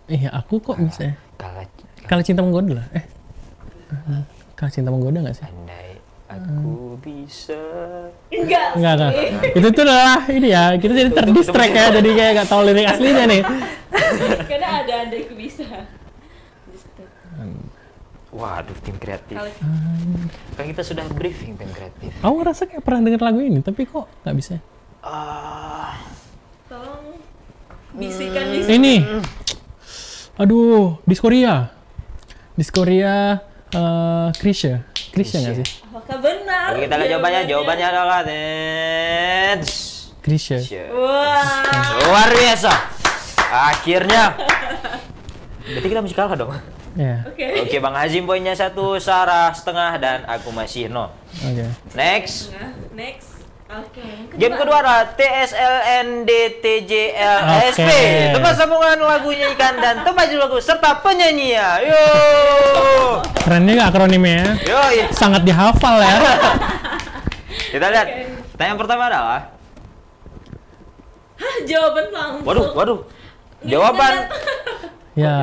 Speaker 2: Iya, aku kok bisa.
Speaker 3: Kalau
Speaker 2: Kalau cinta menggoda lah. Kalau cinta menggoda nggak sih?
Speaker 3: andai aku bisa.
Speaker 4: Enggak.
Speaker 2: Enggak.
Speaker 4: sih.
Speaker 2: Itu tuh adalah ini ya, kita jadi terdistract ya, jadi kayak nggak tahu lirik aslinya nih.
Speaker 4: Karena ada andai ku bisa.
Speaker 3: Waduh, tim kreatif.
Speaker 4: Kalau
Speaker 3: Kan kita sudah briefing tim kreatif.
Speaker 2: Aku ngerasa kayak pernah denger lagu ini, tapi kok nggak bisa.
Speaker 4: tolong bisikan di
Speaker 2: Ini, aduh, Diskoria, Krisya nggak sih?
Speaker 4: Apakah benar?
Speaker 3: Oke, kita lihat jawabannya. Jawabannya adalah
Speaker 2: Krisya.
Speaker 4: Wah.
Speaker 3: Luar biasa. Akhirnya. Berarti kita masih kalah dong.
Speaker 2: Ya,
Speaker 4: Oke.
Speaker 3: Oke, Bang Hazim poinnya 1, Sarah setengah, dan aku masih 0.
Speaker 2: oke.
Speaker 3: Next.
Speaker 4: Nah, next. Oke.
Speaker 3: Game kedua adalah TSLNDTJLSP.
Speaker 2: Oke.
Speaker 3: Tebak sambungan lagunya ikan dan tebak judul lagu serta penyanyinya. Yo.
Speaker 2: Keren juga akronimnya.
Speaker 3: Yo.
Speaker 2: Sangat dihafal ya.
Speaker 3: Kita lihat. Pertanyaan pertama adalah.
Speaker 4: Hah, jawaban langsung.
Speaker 3: Waduh. Jawaban.
Speaker 2: Ya,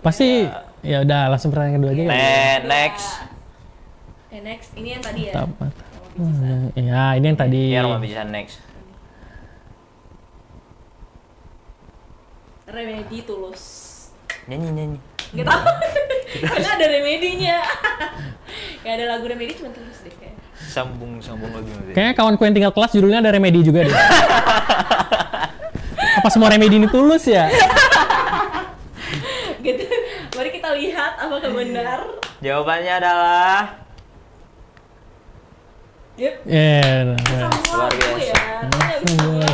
Speaker 2: pasti ya udah langsung pertanyaan kedua aja.
Speaker 3: Next.
Speaker 4: Oke, next. Ini yang tadi ya.
Speaker 2: Tamat. Ya, ini yang tadi.
Speaker 3: Ya, Roma bisa next.
Speaker 4: Remedi Tulus.
Speaker 3: Nyanyi.
Speaker 4: Nggak tahu. Karena ada remedinya. Gak ada lagu remedi cuma Tulus deh kayak.
Speaker 3: Sambung lagi.
Speaker 2: Kayaknya kawan yang tinggal kelas judulnya ada Remedi juga deh. Apa semua Remedi ini tulus ya?
Speaker 4: Gitu. Mari kita lihat apakah benar.
Speaker 3: Jawabannya adalah
Speaker 4: Yep.
Speaker 2: Iya,
Speaker 3: luar biasa.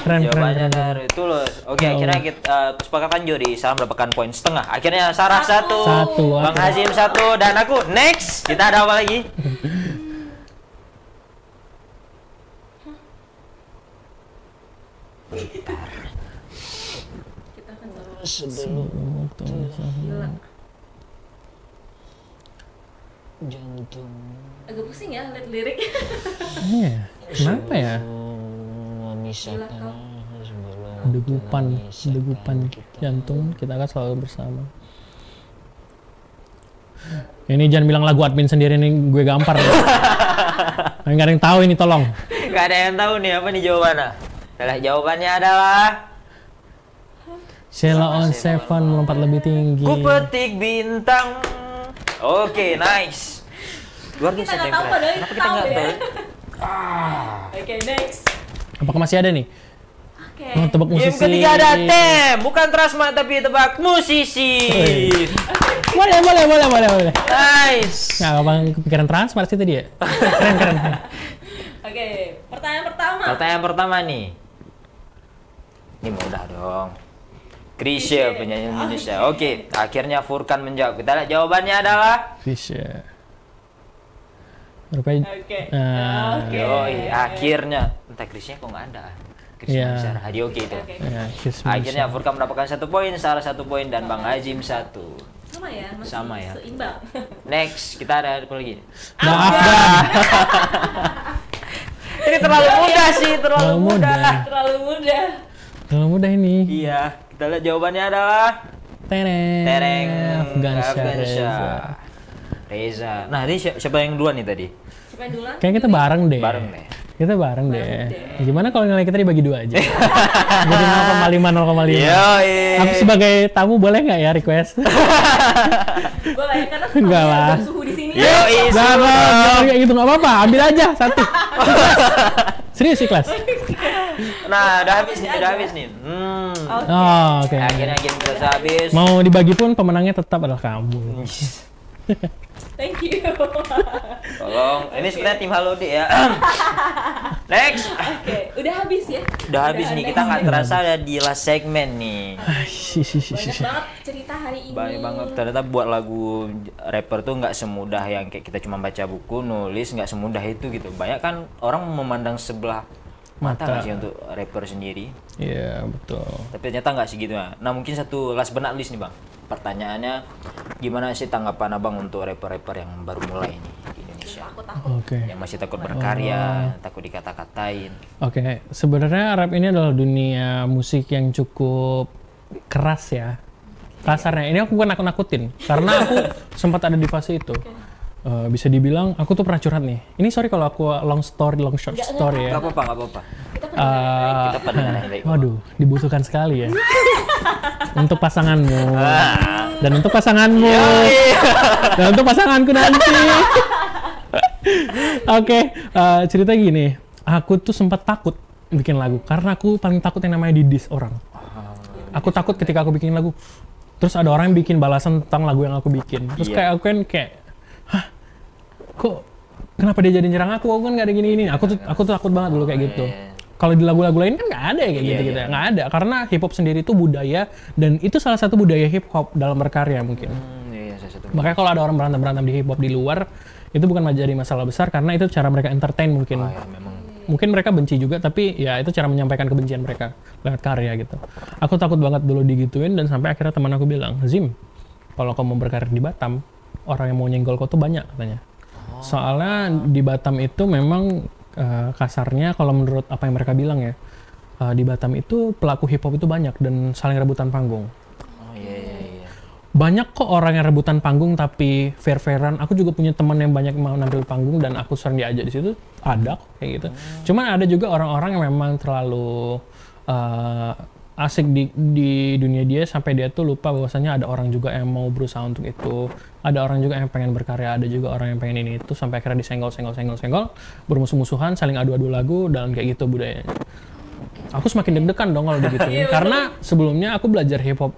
Speaker 2: keren.
Speaker 3: Jawabannya dari Tulus. Oke, akhirnya kita kesepakatan juri Sarah mendapatkan poin setengah. Akhirnya Sarah 1,
Speaker 2: Satu,
Speaker 3: Bang
Speaker 2: oke.
Speaker 3: Hazim 1, dan aku next. Kita ada apa lagi?
Speaker 4: Kita akan tahu.
Speaker 3: Sebelum
Speaker 4: Gila.
Speaker 3: jantung
Speaker 4: Agak pusing ya lihat lirik.
Speaker 2: Iya, kenapa ya?
Speaker 4: Gila kau.
Speaker 2: Degupan jantung kita akan selalu bersama. Ini jangan bilang lagu admin sendiri nih, gue gampar ya. Nggak ada yang tahu ini, tolong.
Speaker 3: Gak ada yang tahu nih apa nih jawabannya. Nah, jawabannya adalah
Speaker 2: Sheila on Seven melompat lebih tinggi.
Speaker 3: ku petik bintang. Oke, nice. Luar biasa
Speaker 4: Kita nggak
Speaker 3: tim
Speaker 4: tahu,
Speaker 3: kreatif.
Speaker 4: padahal
Speaker 3: Kenapa
Speaker 4: kita
Speaker 3: kita nggak
Speaker 4: tahu ya.
Speaker 3: tahu?
Speaker 4: Oke, next.
Speaker 2: Apakah masih ada nih?
Speaker 4: Oke.
Speaker 2: Oh, tebak
Speaker 3: Game
Speaker 2: musisi.
Speaker 3: ketiga ada tem, bukan Trasma tapi tebak musisi.
Speaker 2: Boleh.
Speaker 3: Nice.
Speaker 2: Nah, abang kepikiran Transmart sih tadi ya. Keren.
Speaker 4: Oke, pertanyaan pertama.
Speaker 3: Pertanyaan pertama nih. Ini mudah dong. Chrisye, penyanyi Indonesia. Oke, akhirnya Furkan menjawab. Kita lihat jawabannya adalah
Speaker 2: Fisher. Rupanya.
Speaker 4: Oke.
Speaker 2: Nah,
Speaker 3: yoi, akhirnya. Entah Chrisye kok nggak ada. Chrisye
Speaker 2: Iya.
Speaker 3: Manisara. Hadi oke itu.
Speaker 4: Oke.
Speaker 2: ya, Kiss Me.
Speaker 3: Akhirnya Furkan mendapatkan 1 poin, Sarah 1 poin, dan Bang Azim 1.
Speaker 4: Sama ya, masih
Speaker 3: Sama ya.
Speaker 4: seimbang.
Speaker 3: Next, kita ada apa lagi?
Speaker 2: Nah, Afgan.
Speaker 3: Ini terlalu mudah sih, terlalu
Speaker 2: Terlalu
Speaker 3: mudah.
Speaker 2: mudah.
Speaker 4: Terlalu mudah.
Speaker 2: Terlalu mudah ini.
Speaker 3: Iya, kita lihat jawabannya adalah Tereng
Speaker 2: Afgansyah.
Speaker 3: Reza. Nah, ini siapa yang duluan nih tadi?
Speaker 4: Siapa yang duluan?
Speaker 2: Kayak kita bareng deh.
Speaker 3: Bareng deh.
Speaker 2: Kita bareng deh. Gimana kalau nilai kita dibagi 2 aja? Jadi 0,5.
Speaker 3: Yoi.
Speaker 2: Aku sebagai tamu boleh nggak ya request?
Speaker 4: Boleh, karena
Speaker 2: Enggak lah.
Speaker 4: ada suhu di sini.
Speaker 3: Yoi,
Speaker 2: Jangan kayak gitu, nggak apa-apa. Ambil aja 1. Serius ikhlas.
Speaker 3: Nah, udah habis nih.
Speaker 2: Oh, oke.
Speaker 3: Akhirnya game selesai habis.
Speaker 2: Mau dibagi pun pemenangnya tetap adalah kamu.
Speaker 4: Thank you.
Speaker 3: Tolong, ini sebenarnya tim Halode ya. Next.
Speaker 4: Oke, udah habis ya?
Speaker 3: Udah habis nih, kita nggak terasa ada di last segmen nih.
Speaker 4: Banyak banget cerita hari ini.
Speaker 3: Banyak banget, ternyata buat lagu rapper tuh nggak semudah yang kayak kita cuma baca buku, nulis, nggak semudah itu gitu. Banyak kan orang memandang sebelah mata nggak sih untuk rapper sendiri.
Speaker 2: Iya, betul.
Speaker 3: Tapi ternyata nggak segitu. Nah, mungkin satu last but not least nih Bang. Pertanyaannya, gimana sih tanggapan Abang untuk rapper-rapper yang baru mulai nih di Indonesia?
Speaker 2: Oke.
Speaker 3: Yang masih takut berkarya, takut dikata-katain.
Speaker 2: Oke, sebenarnya rap ini adalah dunia musik yang cukup keras ya. Kasarnya, ini aku bukan nakut-nakutin, karena aku sempat ada di fase itu. Bisa dibilang, aku tuh pernah curhat nih. Ini sorry kalau aku long short story ya.
Speaker 3: Gak apa-apa, gak apa-apa. Kita pendengar yang baik.
Speaker 2: Waduh, dibutuhkan sekali ya. Untuk pasanganmu. Dan untuk pasanganmu. Dan untuk pasanganku nanti. Oke, cerita gini. Aku tuh sempat takut bikin lagu. Karena aku paling takut yang namanya didis orang. Aku takut ketika aku bikin lagu. Terus ada orang yang bikin balasan tentang lagu yang aku bikin. Terus kayak aku kan kayak, hah? Kok kenapa dia jadi nyerang aku? Aku kan nggak ada gini-gini. Aku tuh takut banget dulu kayak gitu. Kalau di lagu-lagu lain kan nggak ada ya kayak gitu-gitu. Nggak ada. Karena hip hop sendiri itu budaya dan itu salah satu budaya hip hop dalam berkarya mungkin. Makanya kalau ada orang berantem-berantem di hip hop di luar, itu bukan menjadi masalah besar karena itu cara mereka entertain mungkin. Mungkin mereka benci juga, tapi ya itu cara menyampaikan kebencian mereka lewat karya gitu. Aku takut banget dulu digituin dan sampai akhirnya teman aku bilang, Zim, kalau kamu mau berkarir di Batam, orang yang mau nyenggol kau tuh banyak katanya. Soalnya di Batam itu memang kasarnya kalau menurut apa yang mereka bilang ya, di Batam itu pelaku hip hop itu banyak dan saling rebutan panggung. Banyak kok orang yang rebutan panggung tapi fair-fairan. Aku juga punya teman yang banyak mau nampil panggung dan aku sering diajak di situ. Ada kok kayak gitu. Cuman ada juga orang-orang yang memang terlalu asik di dunia dia sampai dia tuh lupa bahwasanya ada orang juga yang mau berusaha untuk itu. Ada orang juga yang pengen berkarya, ada juga orang yang pengen ini itu sampai akhirnya disenggol, bermusuh-musuhan, saling adu-adu lagu dan kayak gitu budayanya. Aku semakin deg-degan dong kalau digituin. Karena sebelumnya aku belajar hip hop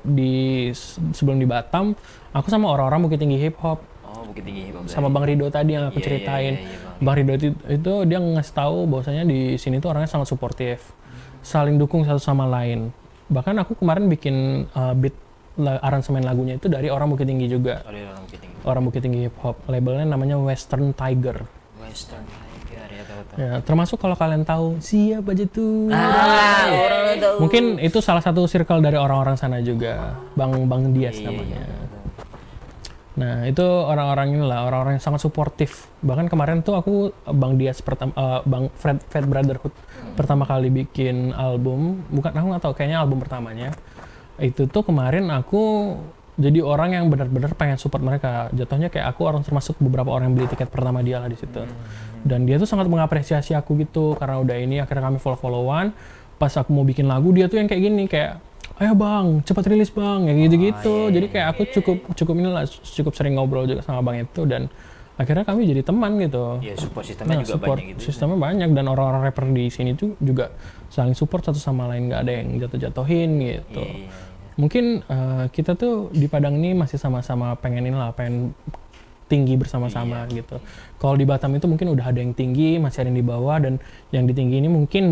Speaker 2: sebelum di Batam, aku sama orang-orang Bukit Tinggi hip hop.
Speaker 3: Oh, Bukit Tinggi hip hop.
Speaker 2: Sama Bang Rido tadi yang aku ceritain. Bang Rido itu dia ngasih tahu bahwasanya di sini tuh orangnya sangat suportif. Saling dukung satu sama lain. Bahkan aku kemarin bikin beat aransemen lagunya itu dari orang Bukit Tinggi juga.
Speaker 3: Oh, dari orang Bukit Tinggi.
Speaker 2: Orang Bukit Tinggi hip hop. Labelnya namanya Western Tiger.
Speaker 3: Western Tiger ya, tahu.
Speaker 2: Ya, termasuk kalau kalian tahu siapa aja tuh.
Speaker 3: Orang tahu.
Speaker 2: Mungkin itu salah satu circle dari orang-orang sana juga. Bang Dias namanya. Nah, itu orang-orang inilah, orang-orang yang sangat suportif. Bahkan kemarin tuh aku Bang Dias Bang Fred Brotherhood pertama kali bikin album, bukan aku nggak tahu kayaknya album pertamanya. Itu tuh kemarin aku jadi orang yang benar-benar pengen support mereka. Jatuhnya kayak aku orang termasuk beberapa orang yang beli tiket pertama dia lah di situ. Dan dia tuh sangat mengapresiasi aku gitu karena udah ini akhirnya kami follow-followan. Pas aku mau bikin lagu dia tuh yang kayak gini kayak, ayo bang cepat rilis bang, kayak gitu-gitu. Jadi kayak aku cukup inilah cukup sering ngobrol juga sama bang itu dan akhirnya kami jadi teman gitu.
Speaker 3: Ya support sistemnya juga
Speaker 2: support
Speaker 3: banyak gitu.
Speaker 2: sistemnya banyak, dan orang-orang rapper di sini tuh juga saling support satu sama lain, nggak ada yang jatuh-jatuhin gitu.
Speaker 3: Iya.
Speaker 2: Mungkin kita tuh di Padang ini masih sama-sama pengen tinggi bersama-sama gitu. Kalau di Batam itu mungkin udah ada yang tinggi, masih ada yang di bawah, dan yang di tinggi ini mungkin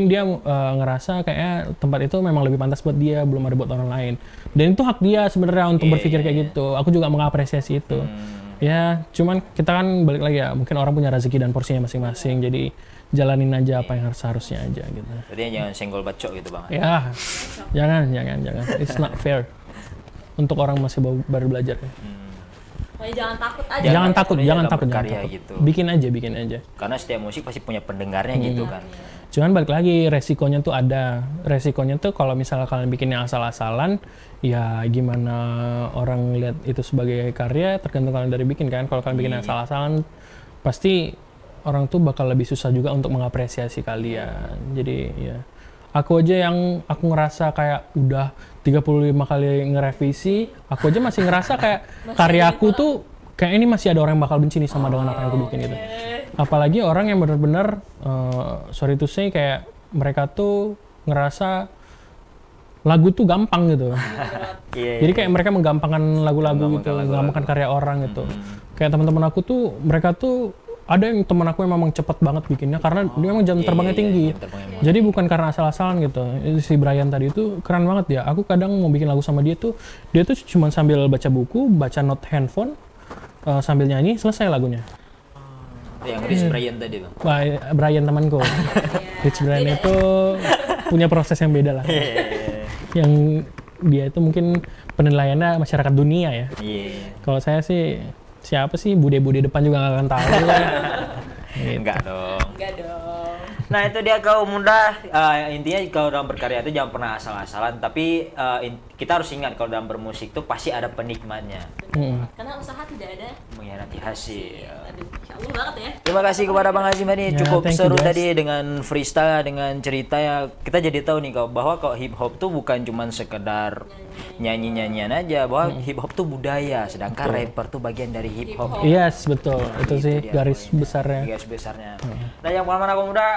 Speaker 2: dia ngerasa kayaknya tempat itu memang lebih pantas buat dia, belum ada buat orang lain. Dan itu hak dia sebenarnya untuk berpikir kayak gitu. Aku juga mengapresiasi itu. Ya, cuman kita kan balik lagi ya, mungkin orang punya rezeki dan porsinya masing-masing, jadi jalanin aja apa yang harusnya aja gitu.
Speaker 3: Jadi jangan senggol bacok gitu Bang.
Speaker 2: Ya, jangan. It's not fair untuk orang masih baru belajar ya.
Speaker 4: Pokoknya jangan takut aja.
Speaker 2: Jangan takut.
Speaker 3: Gitu.
Speaker 2: Bikin aja.
Speaker 3: Karena setiap musik pasti punya pendengarnya gitu kan.
Speaker 2: Cuman balik lagi, resikonya tuh ada. Resikonya tuh kalau misalnya kalian bikinnya asal-asalan, ya gimana orang lihat itu sebagai karya, tergantung kalian dari bikin kan. Kalau kalian bikin asal-asalan, pasti orang tuh bakal lebih susah juga untuk mengapresiasi kalian. Jadi ya, aku aja yang aku ngerasa kayak udah 35 kali ngerevisi, aku aja masih ngerasa kayak karyaku tuh kayak ini masih ada orang yang bakal benci nih sama dengan apa yang aku bikin gitu. Apalagi orang yang benar-benar sorry to say, kayak mereka tuh ngerasa lagu tuh gampang gitu. Jadi kayak mereka menggampangkan lagu-lagu gitu, menggampangkan karya orang gitu. Kayak teman-teman aku tuh, mereka tuh ada yang teman aku yang memang cepet banget bikinnya karena dia memang jam terbangnya tinggi. Jadi bukan karena asal-asalan gitu. Si Brian tadi itu keren banget ya. Aku kadang mau bikin lagu sama dia tuh cuma sambil baca buku, baca note handphone, sambil nyanyi, selesai lagunya.
Speaker 3: Yang Rich Brian tadi Bang.
Speaker 2: Brian temanku. Rich Brian itu punya proses yang beda lah. Yang dia itu mungkin penilaiannya masyarakat dunia ya. Kalau saya sih, siapa sih bude-bude depan juga nggak akan tahu ya. Gitu.
Speaker 3: Enggak dong. Nah itu dia kaum muda, intinya kalau dalam berkarya itu jangan pernah asal-asalan, tapi kita harus ingat kalau dalam bermusik itu pasti ada penikmatnya.
Speaker 4: Karena usaha tidak ada
Speaker 3: mengkhianati hasil.
Speaker 4: Aduh, Insya Allah banget ya.
Speaker 3: Terima kasih kepada Bang Hazim ini, cukup seru
Speaker 2: you,
Speaker 3: tadi dengan freestyle, dengan cerita ya. Kita jadi tahu nih bahwa kalau hip hop tuh bukan cuman sekedar nyanyi-nyanyian aja, bahwa hip hop tuh budaya, sedangkan rapper tuh bagian dari hip hop.
Speaker 2: Yes, betul. Itu sih garis besarnya.
Speaker 3: Garis besarnya. Nah yang mana kaum muda,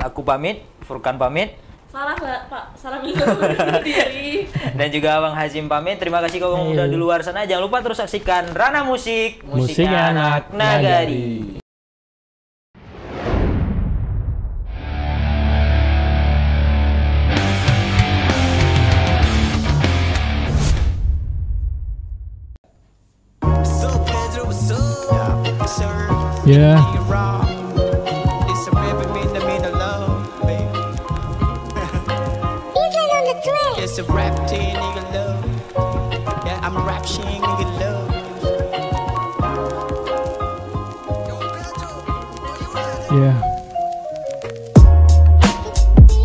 Speaker 3: aku pamit, Furkan pamit.
Speaker 4: Salam dulu diri.
Speaker 3: Dan juga Bang Hazim pamit. Terima kasih kaum muda di luar sana. Jangan lupa terus saksikan Ranah Musik, musiknya anak Nagari.
Speaker 2: Yeah.
Speaker 1: It's a rap team, nigga love. Yeah, I'm a rap shit, nigga love.
Speaker 2: Yeah.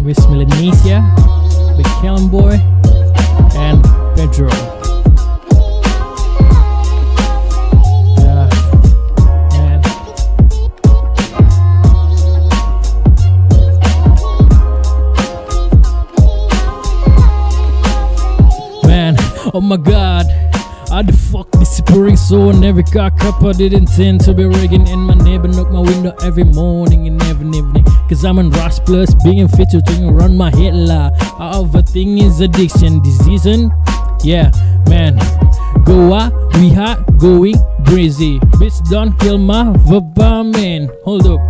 Speaker 2: With Melanesia, with Kellen Boy, and Pedro. Oh my god, how the fuck this is pouring so on every car cup I didn't intend to be rigging, and my neighbor knock my window every morning and every evening, cause I'm on Rush Plus, being fit to turn around my head la. Our thing is addiction, disease, and yeah, man. Go out, we hot, going breezy. Bitch don't kill my vibe, man. Hold up,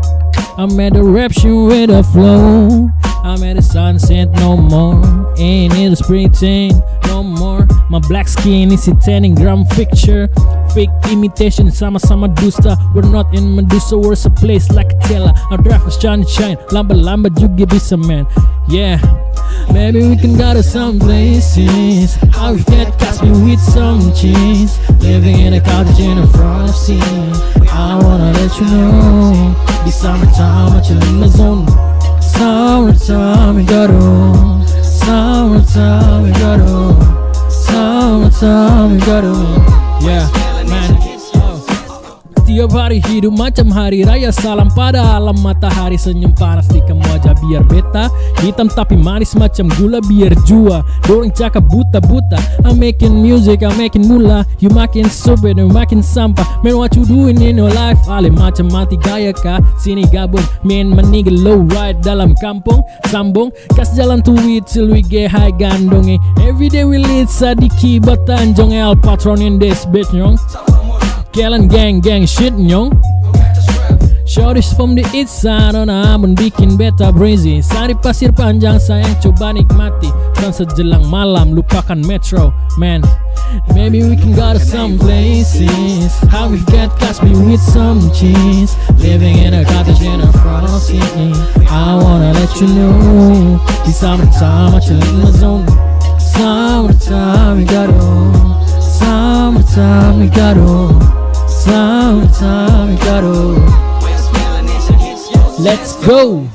Speaker 2: I'm at a rapture with a flow. I'm at the sunset no more, ain't it a springtime no more. My black skin is a 10 gram picture, fake imitation sama-sama dusta. We're not in Medusa, we're a place like a Tela. Our drive is shine, lamba juga bisa man. Yeah, maybe we can go to some places. How we get catch me with some cheese, living in a cottage in a front of sea. I wanna let you know, this summertime I'm chilling in the zone. Summertime we got on, summertime we got on, summertime we got on. Yeah, man. Setiap hari hidup macam hari raya. Salam pada alam matahari. Senyum panas di kamu aja biar beta. Hitam tapi manis macam gula biar jua. Dorong cakap buta-buta. I'm making music, I'm making mula. You makin stupid, you makin sampah. Man, what you doing in your life? Ale macam mati gaya kah? Sini gabung, man meninggal low ride dalam kampung. Sambung, kas jalan tweet till we get high gandong. Everyday we lead sadiki batanjong. El patron in this bitch nyong. Kalian gang shit nyong. Shorties from the east side, namun bikin beta breezy. Sari pasir panjang sayang coba nikmati. Dan sejelang malam lupakan metro, man. Maybe we can go to some places. How we get Caspi with some cheese. Living in a cottage in a frosty. I wanna let you know. Di summertime I chill in the zone. Summertime we got on. Summertime we got on. Summertime we got on. Let's go!